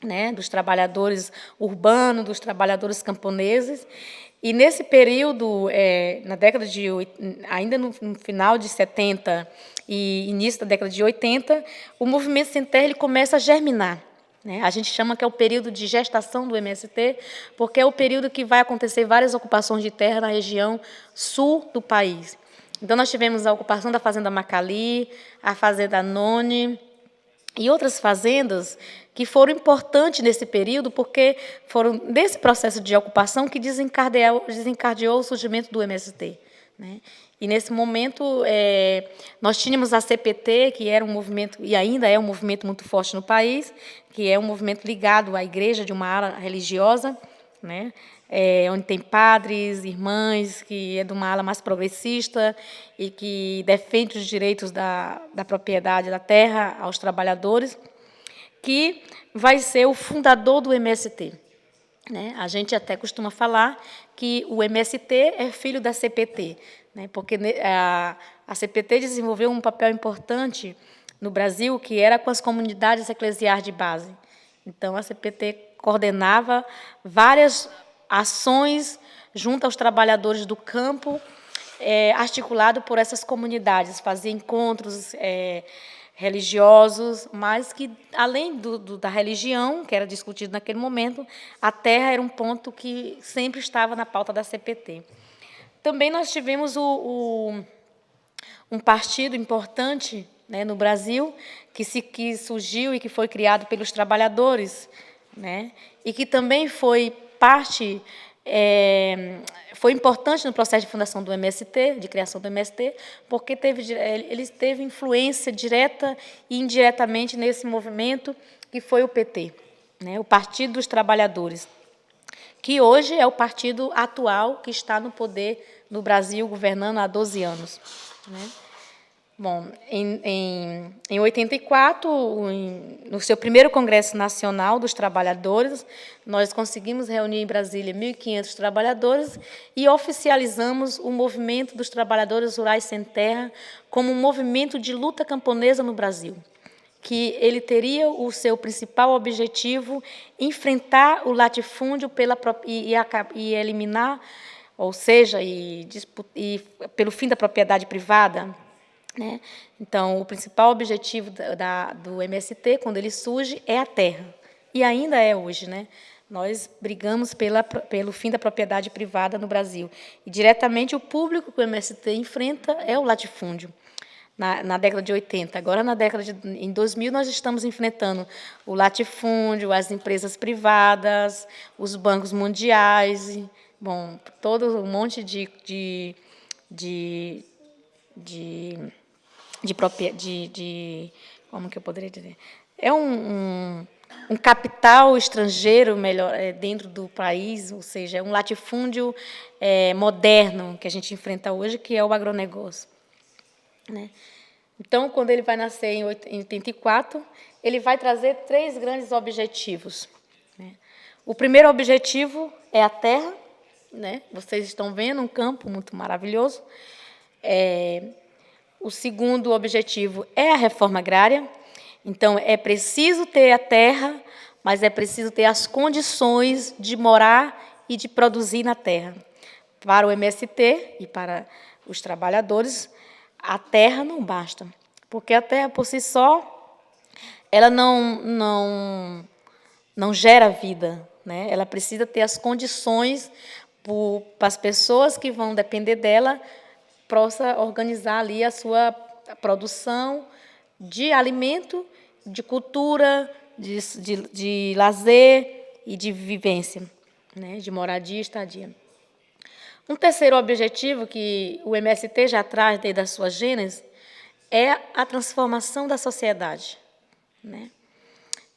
né, dos trabalhadores urbanos, dos trabalhadores camponeses. E nesse período, na década ainda no final de 70 e início da década de 80, o movimento Sem Terra ele começa a germinar, né? A gente chama que é o período de gestação do MST, porque é o período que vai acontecer várias ocupações de terra na região sul do país. Então, nós tivemos a ocupação da Fazenda Macali, a Fazenda Noni e outras fazendas que foram importantes nesse período, porque foram desse processo de ocupação que desencadeou o surgimento do MST, né? E, nesse momento, nós tínhamos a CPT, que era um movimento, e ainda é um movimento muito forte no país, que é um movimento ligado à igreja, de uma ala religiosa, né? Onde tem padres, irmãs, que é de uma ala mais progressista e que defende os direitos da propriedade da terra aos trabalhadores, que vai ser o fundador do MST. Né? A gente até costuma falar que o MST é filho da CPT, né? Porque a CPT desenvolveu um papel importante no Brasil, que era com as comunidades eclesiais de base. Então, a CPT coordenava várias ações junto aos trabalhadores do campo, articulado por essas comunidades, fazia encontros religiosos, mas que, além da religião, que era discutido naquele momento, a terra era um ponto que sempre estava na pauta da CPT. Também nós tivemos um partido importante, né, no Brasil, que surgiu e que foi criado pelos trabalhadores, né, e que também foi parte, foi importante no processo de fundação do MST, de criação do MST, porque ele teve influência direta e indiretamente nesse movimento que foi o PT, né, o Partido dos Trabalhadores, que hoje é o partido atual que está no poder no Brasil, governando há 12 anos. Né? Bom, em 84, no seu primeiro Congresso Nacional dos Trabalhadores, nós conseguimos reunir em Brasília 1.500 trabalhadores e oficializamos o movimento dos trabalhadores rurais sem terra como um movimento de luta camponesa no Brasil, que ele teria o seu principal objetivo enfrentar o latifúndio e eliminar, ou seja, pelo fim da propriedade privada. Né? Então, o principal objetivo do MST, quando ele surge, é a terra. E ainda é hoje. Né? Nós brigamos pelo fim da propriedade privada no Brasil. E, diretamente, o público que o MST enfrenta é o latifúndio, na década de 80. Agora, em 2000, nós estamos enfrentando o latifúndio, as empresas privadas, os bancos mundiais, bom, todo um monte como que eu poderia dizer? É um capital estrangeiro melhor dentro do país, ou seja, é um latifúndio moderno que a gente enfrenta hoje, que é o agronegócio. Né? Então, quando ele vai nascer em 84, ele vai trazer 3 grandes objetivos. Né? O primeiro objetivo é a terra. Né? Vocês estão vendo um campo muito maravilhoso. O segundo objetivo é a reforma agrária. Então, é preciso ter a terra, mas é preciso ter as condições de morar e de produzir na terra. Para o MST e para os trabalhadores, a terra não basta, porque a terra, por si só, ela não gera vida. Né? Ela precisa ter as condições para as pessoas que vão depender dela possa organizar ali a sua produção de alimento, de cultura, de lazer e de vivência, né? De moradia e estadia. Um terceiro objetivo que o MST já traz desde a sua gênese é a transformação da sociedade. Né?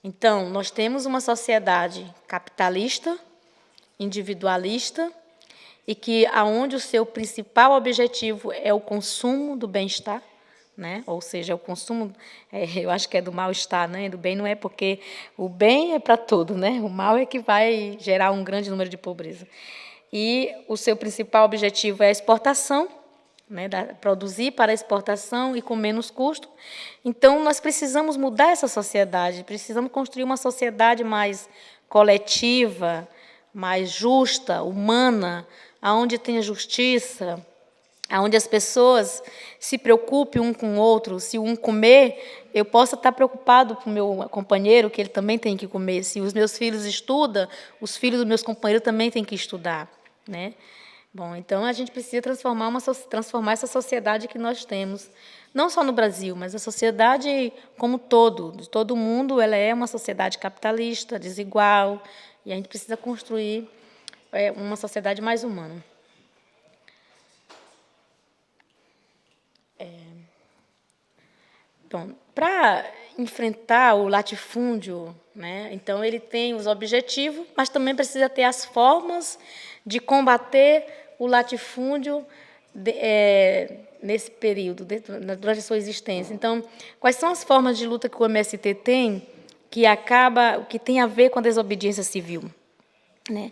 Então, nós temos uma sociedade capitalista, individualista, e que aonde o seu principal objetivo é o consumo do bem-estar, né? Ou seja, o consumo, eu acho que é do mal-estar, né? Do bem não é, porque o bem é para tudo, né? O mal é que vai gerar um grande número de pobreza. E o seu principal objetivo é a exportação, né? Produzir para a exportação e com menos custo. Então, nós precisamos mudar essa sociedade, precisamos construir uma sociedade mais coletiva, mais justa, humana, onde tenha justiça, onde as pessoas se preocupem um com o outro. Se um comer, eu possa estar preocupado com o meu companheiro, que ele também tem que comer. Se os meus filhos estudam, os filhos dos meus companheiros também têm que estudar. Né? Bom, então a gente precisa transformar essa sociedade que nós temos, não só no Brasil, mas a sociedade como todo, de todo mundo, ela é uma sociedade capitalista, desigual, e a gente precisa construir uma sociedade mais humana. Bom, para enfrentar o latifúndio, né? Então, ele tem os objetivos, mas também precisa ter as formas de combater o latifúndio nesse período, durante a sua existência. Então, quais são as formas de luta que o MST tem que tem a ver com a desobediência civil, né?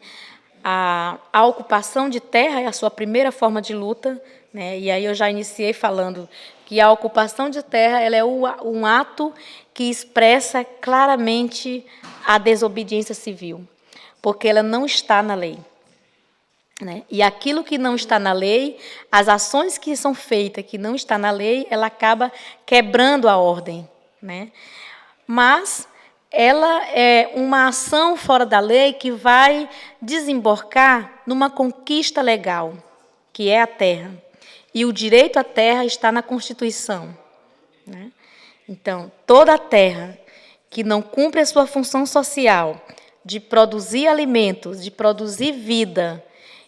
A ocupação de terra é a sua primeira forma de luta, né? E aí eu já iniciei falando que a ocupação de terra ela é um ato que expressa claramente a desobediência civil, porque ela não está na lei, né? E aquilo que não está na lei, as ações que são feitas que não está na lei, ela acaba quebrando a ordem, né? Mas ela é uma ação fora da lei que vai desembocar numa conquista legal, que é a terra. E o direito à terra está na Constituição, né? Então, toda a terra que não cumpre a sua função social de produzir alimentos, de produzir vida,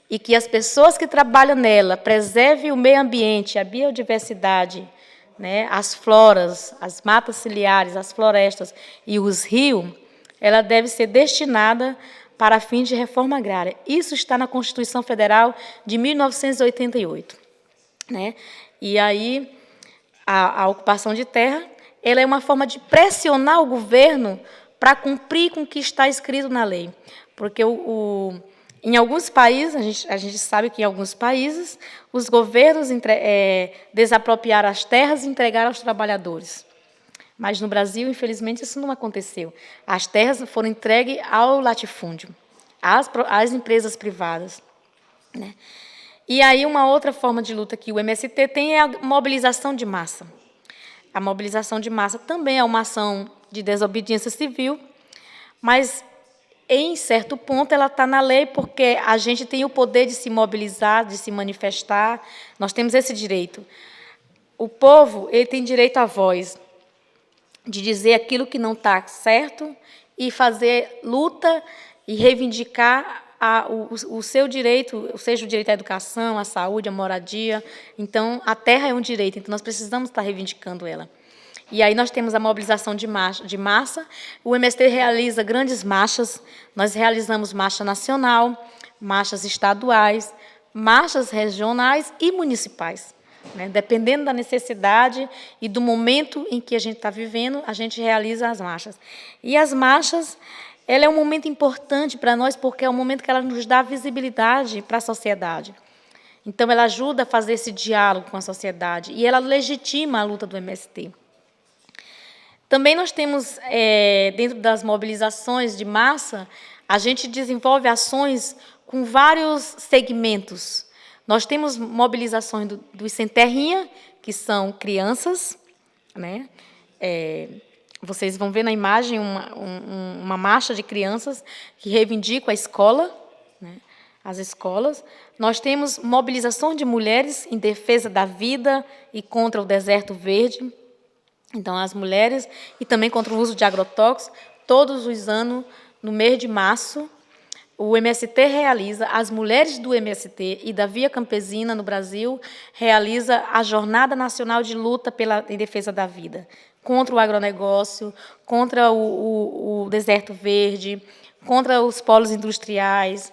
e que as pessoas que trabalham nela preservem o meio ambiente, a biodiversidade, né, as floras, as matas ciliares, as florestas e os rios, ela deve ser destinada para fins de reforma agrária. Isso está na Constituição Federal de 1988. Né? E aí, a ocupação de terra ela é uma forma de pressionar o governo para cumprir com o que está escrito na lei. Porque em alguns países, a gente sabe que em alguns países, os governos desapropriaram as terras e entregaram aos trabalhadores. Mas no Brasil, infelizmente, isso não aconteceu. As terras foram entregues ao latifúndio, às empresas privadas, né? E aí uma outra forma de luta que o MST tem é a mobilização de massa. A mobilização de massa também é uma ação de desobediência civil, mas em certo ponto, ela está na lei porque a gente tem o poder de se mobilizar, de se manifestar, nós temos esse direito. O povo ele tem direito à voz, de dizer aquilo que não está certo e fazer luta e reivindicar o seu direito, seja o direito à educação, à saúde, à moradia. Então, a terra é um direito, então nós precisamos estar reivindicando ela. E aí nós temos a mobilização de massa. O MST realiza grandes marchas. Nós realizamos marcha nacional, marchas estaduais, marchas regionais e municipais, né? Dependendo da necessidade e do momento em que a gente está vivendo, a gente realiza as marchas. E as marchas, ela é um momento importante para nós porque é um momento que ela nos dá visibilidade para a sociedade. Então, ela ajuda a fazer esse diálogo com a sociedade e ela legitima a luta do MST. Também nós temos, dentro das mobilizações de massa, a gente desenvolve ações com vários segmentos. Nós temos mobilizações dos sem terrinha, que são crianças, né? Vocês vão ver na imagem uma marcha de crianças que reivindicam a escola, né? As escolas. Nós temos mobilização de mulheres em defesa da vida e contra o deserto verde. Então, as mulheres, e também contra o uso de agrotóxicos, todos os anos, no mês de março, o MST realiza, as mulheres do MST e da Via Campesina no Brasil, realiza a Jornada Nacional de Luta em Defesa da Vida, contra o agronegócio, contra o deserto verde, contra os polos industriais,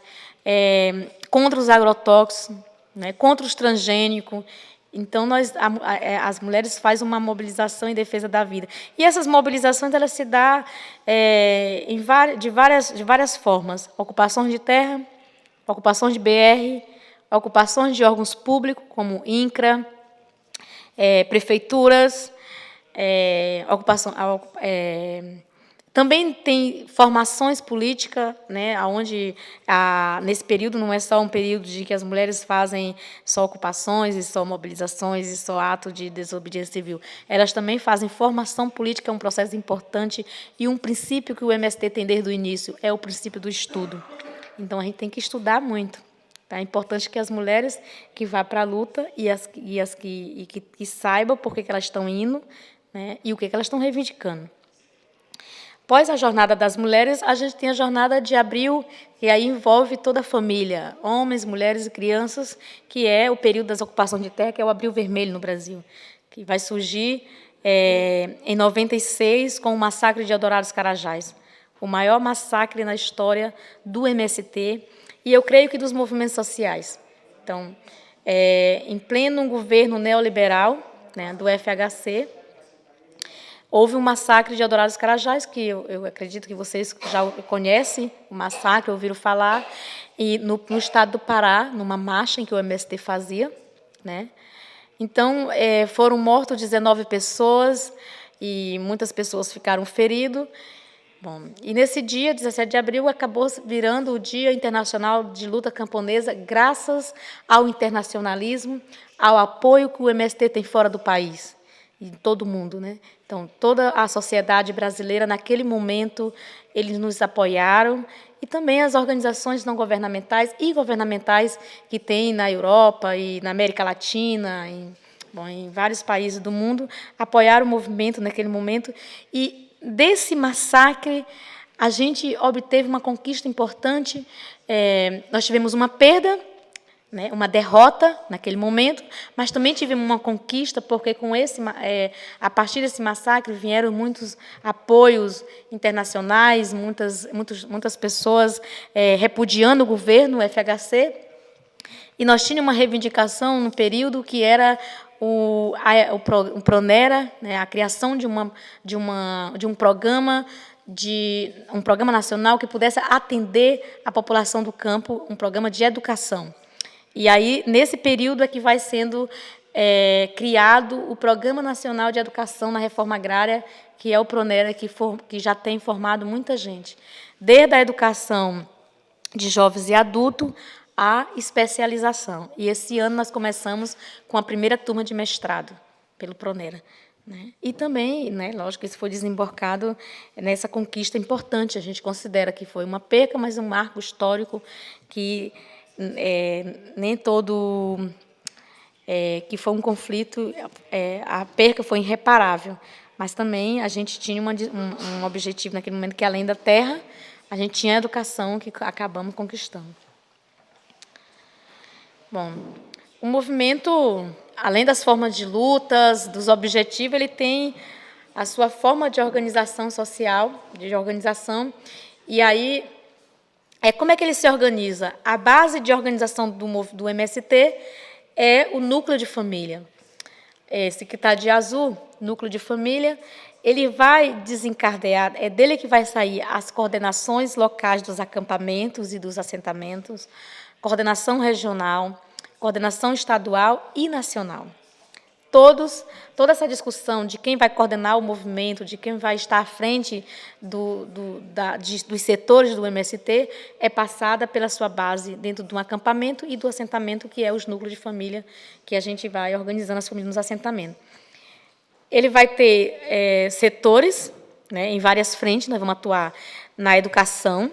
contra os agrotóxicos, né, contra os transgênicos. Então, as mulheres fazem uma mobilização em defesa da vida. E essas mobilizações elas se dão de várias formas. Ocupações de terra, ocupações de BR, ocupações de órgãos públicos, como INCRA, prefeituras, também tem formações políticas, né, onde, nesse período, não é só um período de que as mulheres fazem só ocupações e só mobilizações e só ato de desobediência civil. Elas também fazem formação política, é um processo importante, e um princípio que o MST tem desde o início é o princípio do estudo. Então, a gente tem que estudar muito. Tá? É importante que as mulheres que vão para a luta que saibam por que elas estão indo, né, e o que elas estão reivindicando. Após a Jornada das Mulheres, a gente tem a Jornada de Abril, que aí envolve toda a família, homens, mulheres e crianças, que é o período das ocupações de terra, que é o Abril Vermelho no Brasil, que vai surgir em 96 com o massacre de Eldorado dos Carajás. o maior massacre na história do MST e eu creio que dos movimentos sociais. Então, em pleno governo neoliberal, né, do FHC, houve um massacre de Eldorado dos Carajás, que eu acredito que vocês já conhecem, o massacre, ouviram falar, e no estado do Pará, numa marcha em que o MST fazia, né? Então, foram mortos 19 pessoas e muitas pessoas ficaram feridas. Bom, e nesse dia, 17 de abril, acabou virando o Dia Internacional de Luta Camponesa, graças ao internacionalismo, ao apoio que o MST tem fora do país, em todo o mundo, né? Então, toda a sociedade brasileira, naquele momento, eles nos apoiaram, e também as organizações não governamentais e governamentais que tem na Europa e na América Latina, em vários países do mundo, apoiaram o movimento naquele momento. E desse massacre, a gente obteve uma conquista importante. Nós tivemos uma perda, né, uma derrota naquele momento, mas também tivemos uma conquista, porque a partir desse massacre vieram muitos apoios internacionais, muitas pessoas repudiando o governo, o FHC, e nós tínhamos uma reivindicação no período que era o Pronera, né, a criação de um programa nacional que pudesse atender a população do campo, um programa de educação. E aí, nesse período, é que vai sendo criado o Programa Nacional de Educação na Reforma Agrária, que é o Pronera, que já tem formado muita gente, desde a educação de jovens e adultos à especialização. E esse ano nós começamos com a primeira turma de mestrado, pelo Pronera, né? E também, né, lógico, isso foi desembarcado nessa conquista importante. A gente considera que foi uma perca, mas um marco histórico que nem todo que foi um conflito, a perca foi irreparável, mas também a gente tinha um objetivo naquele momento, que além da terra, a gente tinha a educação, que acabamos conquistando. Bom, o movimento, além das formas de lutas, dos objetivos, ele tem a sua forma de organização social, e aí como é que ele se organiza? A base de organização do MST é o núcleo de família. Esse que está de azul, núcleo de família, ele vai desencadear, é dele que vai sair as coordenações locais dos acampamentos e dos assentamentos, coordenação regional, coordenação estadual e nacional. Toda essa discussão de quem vai coordenar o movimento, de quem vai estar à frente dos setores do MST, é passada pela sua base dentro de um acampamento e do assentamento, que é os núcleos de família, que a gente vai organizando as famílias nos assentamentos. Ele vai ter setores, né, em várias frentes. Nós vamos atuar na educação,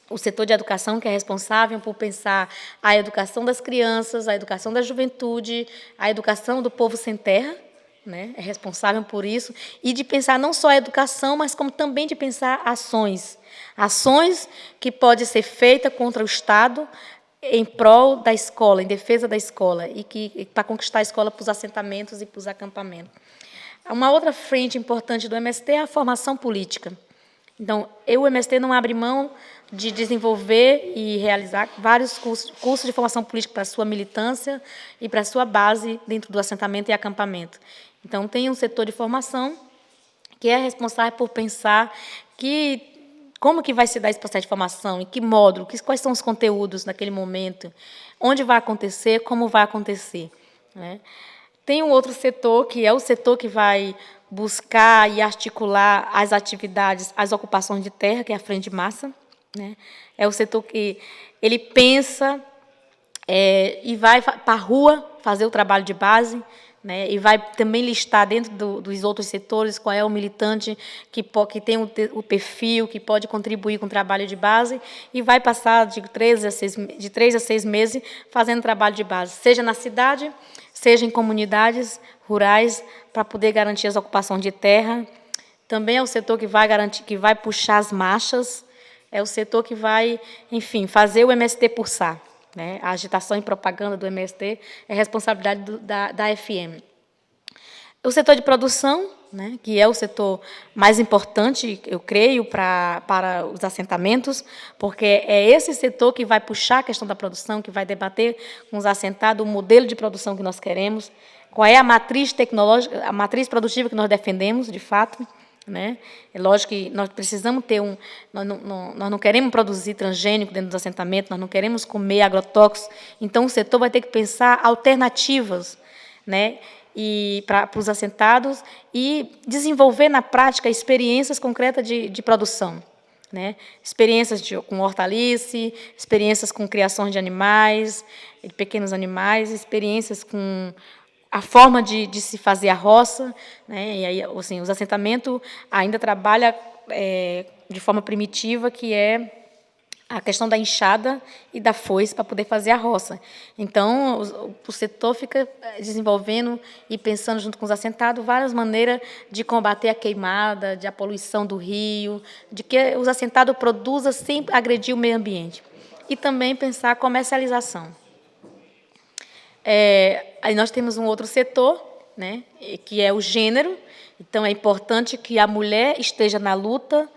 o setor de educação, que é responsável por pensar a educação das crianças, a educação da juventude, a educação do povo sem terra, né? É responsável por isso, e de pensar não só a educação, mas como também de pensar ações que podem ser feitas contra o Estado em prol da escola, em defesa da escola, e para conquistar a escola para os assentamentos e para os acampamentos. Uma outra frente importante do MST é a formação política. Então, o MST não abre mão de desenvolver e realizar vários cursos de formação política para a sua militância e para a sua base dentro do assentamento e acampamento. Então, tem um setor de formação que é responsável por pensar como que vai se dar esse processo de formação, em que módulo, quais são os conteúdos naquele momento, onde vai acontecer, como vai acontecer, né? Tem um outro setor, que é o setor que vai buscar e articular as atividades, as ocupações de terra, que é a Frente de Massa, né? É o setor que ele pensa e vai para a rua fazer o trabalho de base, né? E vai também listar dentro dos outros setores qual é o militante que tem o perfil, que pode contribuir com o trabalho de base, e vai passar de 3 a 6 meses fazendo trabalho de base, seja na cidade, seja em comunidades rurais, para poder garantir as ocupações de terra. Também é o setor que vai garantir, que vai puxar as marchas, é o setor que vai, enfim, fazer o MST pulsar, né? A agitação e propaganda do MST é responsabilidade da FM. O setor de produção, né, que é o setor mais importante, eu creio, para os assentamentos, porque é esse setor que vai puxar a questão da produção, que vai debater com os assentados o modelo de produção que nós queremos, qual é a matriz tecnológica, a matriz produtiva que nós defendemos, de fato, né? É lógico que nós precisamos ter nós não queremos produzir transgênico dentro dos assentamentos, nós não queremos comer agrotóxicos, então o setor vai ter que pensar alternativas, né, e para os assentados e desenvolver na prática experiências concretas de produção, né? Experiências com hortaliça, experiências com criação de animais, de pequenos animais, experiências com a forma de se fazer a roça, né? E aí, assim, os assentamentos ainda trabalham de forma primitiva, que é a questão da enxada e da foice para poder fazer a roça. Então, o setor fica desenvolvendo e pensando junto com os assentados várias maneiras de combater a queimada, a poluição do rio, de que os assentados produzam sem agredir o meio ambiente. E também pensar a comercialização. Aí nós temos um outro setor, né, que é o gênero. Então, é importante que a mulher esteja na luta,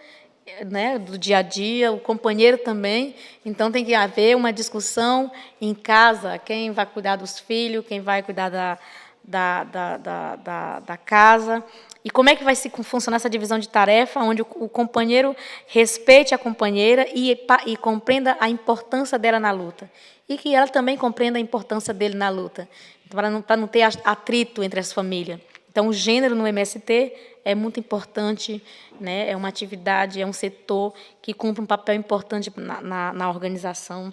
né, do dia a dia, o companheiro também. Então, tem que haver uma discussão em casa, quem vai cuidar dos filhos, quem vai cuidar da casa, e como é que vai funcionar essa divisão de tarefa, onde o companheiro respeite a companheira e compreenda a importância dela na luta, e que ela também compreenda a importância dele na luta, para não ter atrito entre as famílias. Então, o gênero no MST é muito importante, né? É uma atividade, é um setor que cumpre um papel importante na organização.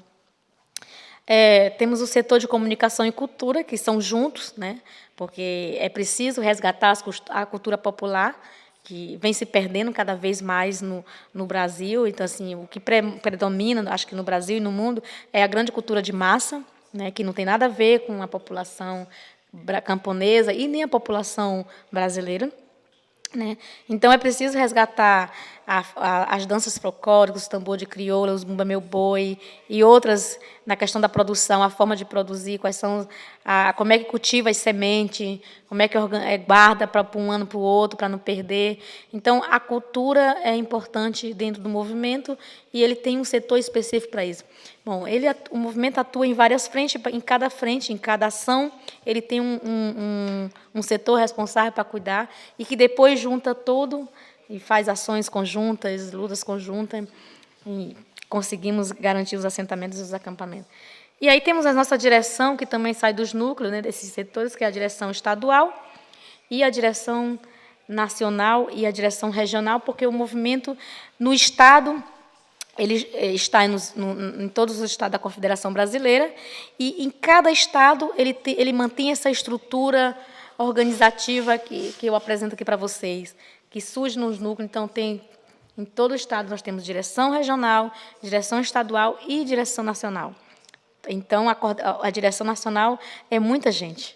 Temos o setor de comunicação e cultura, que são juntos, né? Porque é preciso resgatar a cultura popular, que vem se perdendo cada vez mais no Brasil. Então, assim, o que predomina, acho que no Brasil e no mundo, é a grande cultura de massa, né? Que não tem nada a ver com a população camponesa e nem a população brasileira, né? Então, é preciso resgatar as danças folclóricas, o tambor de crioula, os bumba meu boi e outras na questão da produção, a forma de produzir, quais são como é que cultiva as sementes, como é que guarda para um ano para o outro, para não perder. Então, a cultura é importante dentro do movimento e ele tem um setor específico para isso. Bom, o movimento atua em várias frentes, em cada ação, ele tem um setor responsável para cuidar e que depois junta todo e faz ações conjuntas, lutas conjuntas, e conseguimos garantir os assentamentos e os acampamentos. E aí temos a nossa direção, que também sai dos núcleos, né, desses setores, que é a direção estadual e a direção nacional e a direção regional, porque o movimento no Estado, ele está em todos os estados da Confederação Brasileira, e em cada estado ele mantém essa estrutura organizativa que eu apresento aqui para vocês, que surge nos núcleos. Então, em todo o estado nós temos direção regional, direção estadual e direção nacional. Então, a direção nacional é muita gente.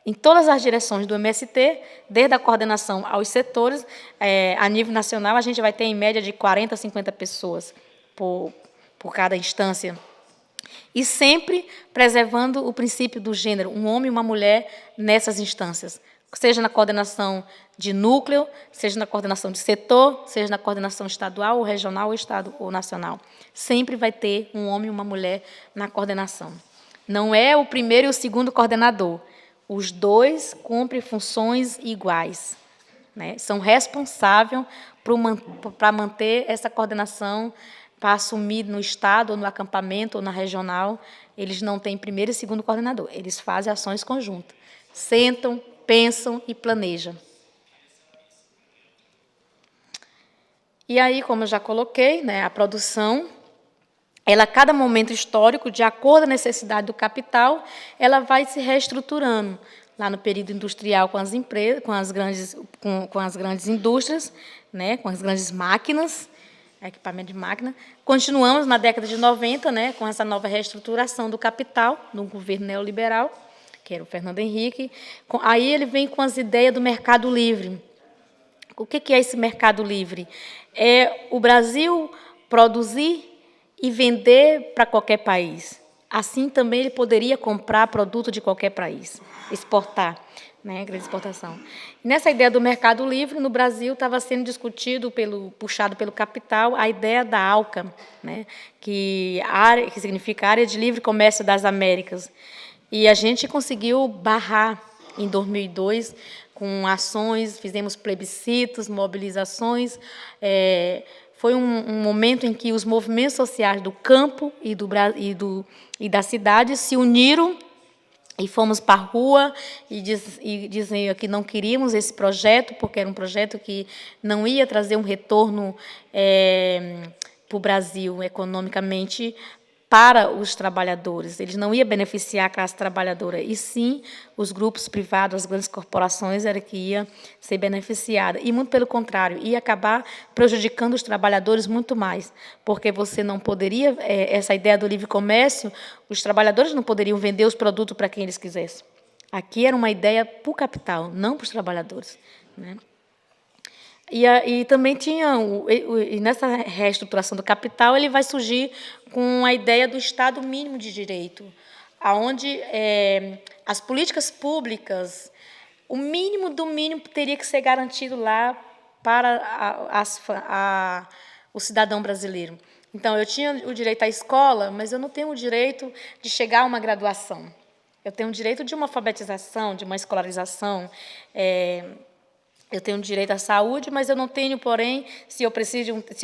Em todas as direções do MST, desde a coordenação aos setores, a nível nacional, a gente vai ter, em média, de 40 a 50 pessoas por cada instância. E sempre preservando o princípio do gênero, um homem e uma mulher nessas instâncias, seja na coordenação de núcleo, seja na coordenação de setor, seja na coordenação estadual, ou regional, ou estado ou nacional. Sempre vai ter um homem e uma mulher na coordenação. Não é o primeiro e o segundo coordenador. Os dois cumprem funções iguais, né? São responsáveis para manter essa coordenação, para assumir no estado, ou no acampamento, ou na regional. Eles não têm primeiro e segundo coordenador. Eles fazem ações conjuntas. Sentam, pensam e planejam. E aí, como eu já coloquei, né, a produção, ela, a cada momento histórico, de acordo com a necessidade do capital, ela vai se reestruturando. Lá no período industrial, com as empresas, com as grandes indústrias, né, com as grandes máquinas, equipamento de máquina. Continuamos na década de 90, né, com essa nova reestruturação do capital, no governo neoliberal, que era o Fernando Henrique. Aí ele vem com as ideias do mercado livre. O que é esse mercado livre? É o Brasil produzir e vender para qualquer país. Assim, também, ele poderia comprar produto de qualquer país, exportar. né, grande exportação. E nessa ideia do mercado livre, no Brasil estava sendo discutido, puxado pelo capital, a ideia da ALCA, né, que significa Área de Livre Comércio das Américas. E a gente conseguiu barrar em 2002, com ações, fizemos plebiscitos, mobilizações. Foi um momento em que os movimentos sociais do campo e da cidade se uniram e fomos para a rua e dizer que não queríamos esse projeto, porque era um projeto que não ia trazer um retorno para o Brasil economicamente para os trabalhadores. Eles não iam beneficiar a classe trabalhadora, e sim os grupos privados, as grandes corporações, era que ia ser beneficiada. E, muito pelo contrário, ia acabar prejudicando os trabalhadores muito mais, porque você não poderia, essa ideia do livre comércio, os trabalhadores não poderiam vender os produtos para quem eles quisessem. Aqui era uma ideia para o capital, não para os trabalhadores, né? E também tinha, nessa reestruturação do capital, ele vai surgir com a ideia do Estado mínimo de direito, onde as políticas públicas, o mínimo do mínimo teria que ser garantido lá para o cidadão brasileiro. Então, eu tinha o direito à escola, mas eu não tenho o direito de chegar a uma graduação. Eu tenho o direito de uma alfabetização, de uma escolarização, eu tenho direito à saúde, mas eu não tenho, porém, se eu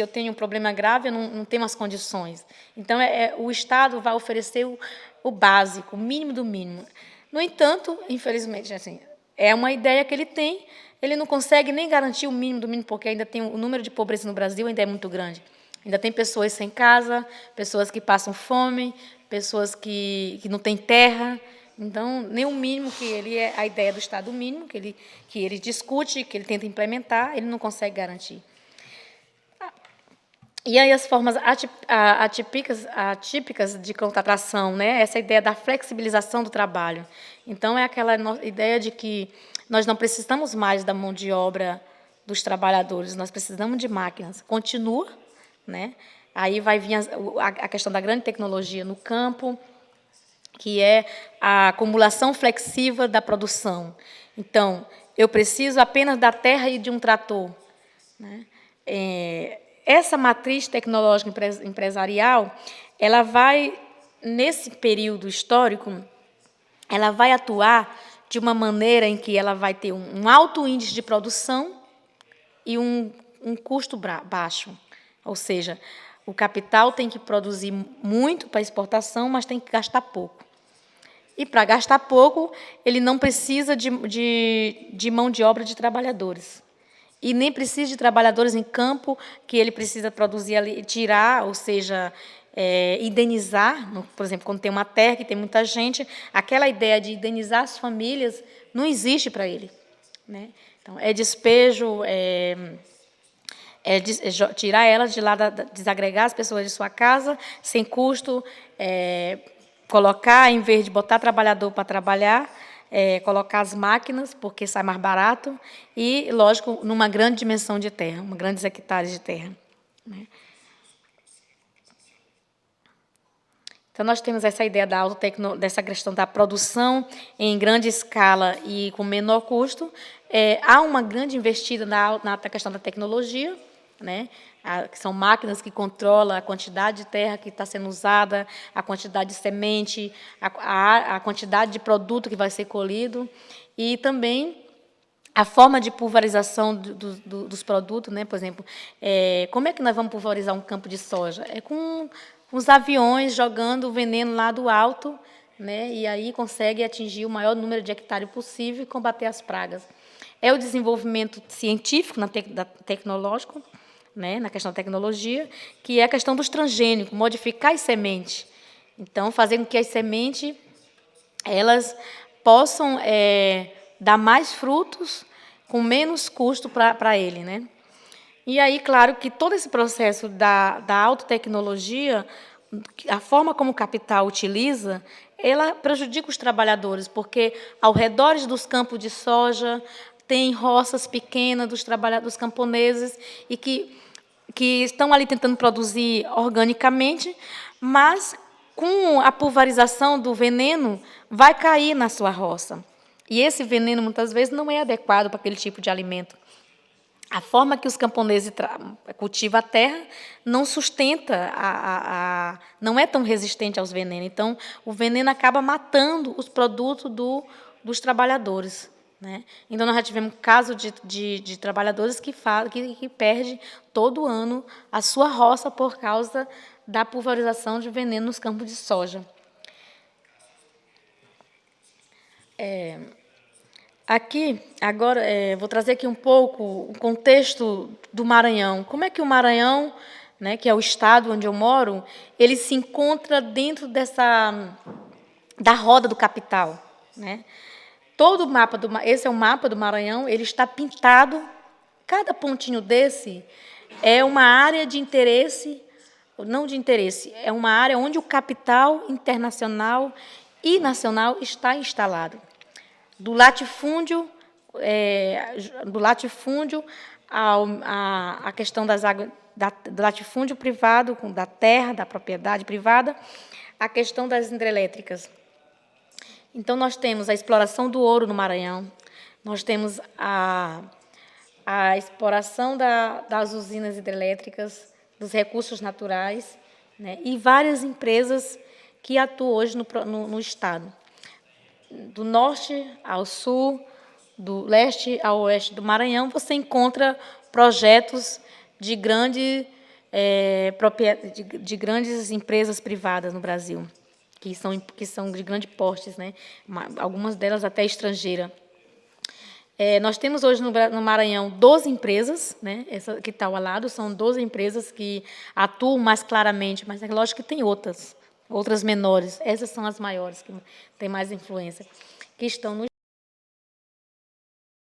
tenho um problema grave, eu não tenho as condições. Então, o Estado vai oferecer o básico, o mínimo do mínimo. No entanto, infelizmente, assim, é uma ideia que ele não consegue nem garantir o mínimo do mínimo, porque ainda tem o número de pobreza no Brasil ainda é muito grande. Ainda tem pessoas sem casa, pessoas que passam fome, pessoas que não têm terra. Então, nem o mínimo a ideia do Estado mínimo, que ele discute, que ele tenta implementar, ele não consegue garantir. E aí as formas atípicas de contratação, né? Essa ideia da flexibilização do trabalho. Então, é aquela ideia de que nós não precisamos mais da mão de obra dos trabalhadores, nós precisamos de máquinas. Continua, né? Aí vai vir a questão da grande tecnologia no campo, que é a acumulação flexível da produção. Então, eu preciso apenas da terra e de um trator, né? Essa matriz tecnológica empresarial, ela vai, nesse período histórico, ela vai atuar de uma maneira em que ela vai ter um alto índice de produção e um custo baixo. Ou seja, o capital tem que produzir muito para exportação, mas tem que gastar pouco. E, para gastar pouco, ele não precisa de mão de obra de trabalhadores. E nem precisa de trabalhadores em campo, que ele precisa produzir ali, tirar, ou seja, indenizar. Por exemplo, quando tem uma terra que tem muita gente, aquela ideia de indenizar as famílias não existe para ele, né? Então, é despejo, tirar elas de lá, desagregar as pessoas de sua casa, sem custo, colocar, em vez de botar trabalhador para trabalhar, colocar as máquinas, porque sai mais barato, e, lógico, numa grande dimensão de terra, grandes hectares de terra, né? Então, nós temos essa ideia dessa questão da produção em grande escala e com menor custo. Há uma grande investida na questão da tecnologia, né? Que são máquinas que controlam a quantidade de terra que está sendo usada, a quantidade de semente, a quantidade de produto que vai ser colhido, e também a forma de pulverização dos produtos, né? Por exemplo, como é que nós vamos pulverizar um campo de soja? É com os aviões jogando o veneno lá do alto, né? E aí consegue atingir o maior número de hectares possível e combater as pragas. É o desenvolvimento científico, tecnológico, né, na questão da tecnologia, que é a questão dos transgênicos, modificar as sementes. Então, fazer com que as sementes elas possam dar mais frutos com menos custo para ele, né? E aí, claro, que todo esse processo da alta tecnologia, a forma como o capital utiliza, ela prejudica os trabalhadores, porque ao redor dos campos de soja tem roças pequenas dos camponeses e que estão ali tentando produzir organicamente, mas com a pulverização do veneno vai cair na sua roça. E esse veneno, muitas vezes, não é adequado para aquele tipo de alimento. A forma que os camponeses cultivam a terra não sustenta, não é tão resistente aos venenos. Então, o veneno acaba matando os produtos dos trabalhadores, né? Então, nós já tivemos casos de trabalhadores que perdem todo ano a sua roça por causa da pulverização de veneno nos campos de soja. Aqui, agora, vou trazer aqui um pouco o contexto do Maranhão. Como é que o Maranhão, né, que é o estado onde eu moro, ele se encontra dentro da roda do capital, né? Todo o mapa esse é o mapa do Maranhão, ele está pintado, cada pontinho desse é uma área de interesse, não de interesse, é uma área onde o capital internacional e nacional está instalado. Do latifúndio a questão das águas, do latifúndio privado, da terra, da propriedade privada, a questão das hidrelétricas. Então, nós temos a exploração do ouro no Maranhão, nós temos a exploração das usinas hidrelétricas, dos recursos naturais, né, e várias empresas que atuam hoje no Estado. Do norte ao sul, do leste ao oeste do Maranhão, você encontra projetos de grandes empresas privadas no Brasil, que são de grande porte, né? Algumas delas até estrangeiras. Nós temos hoje no Maranhão 12 empresas, né? Essa que está ao lado, são 12 empresas que atuam mais claramente, mas é lógico que tem outras menores. Essas são as maiores, que têm mais influência, que estão no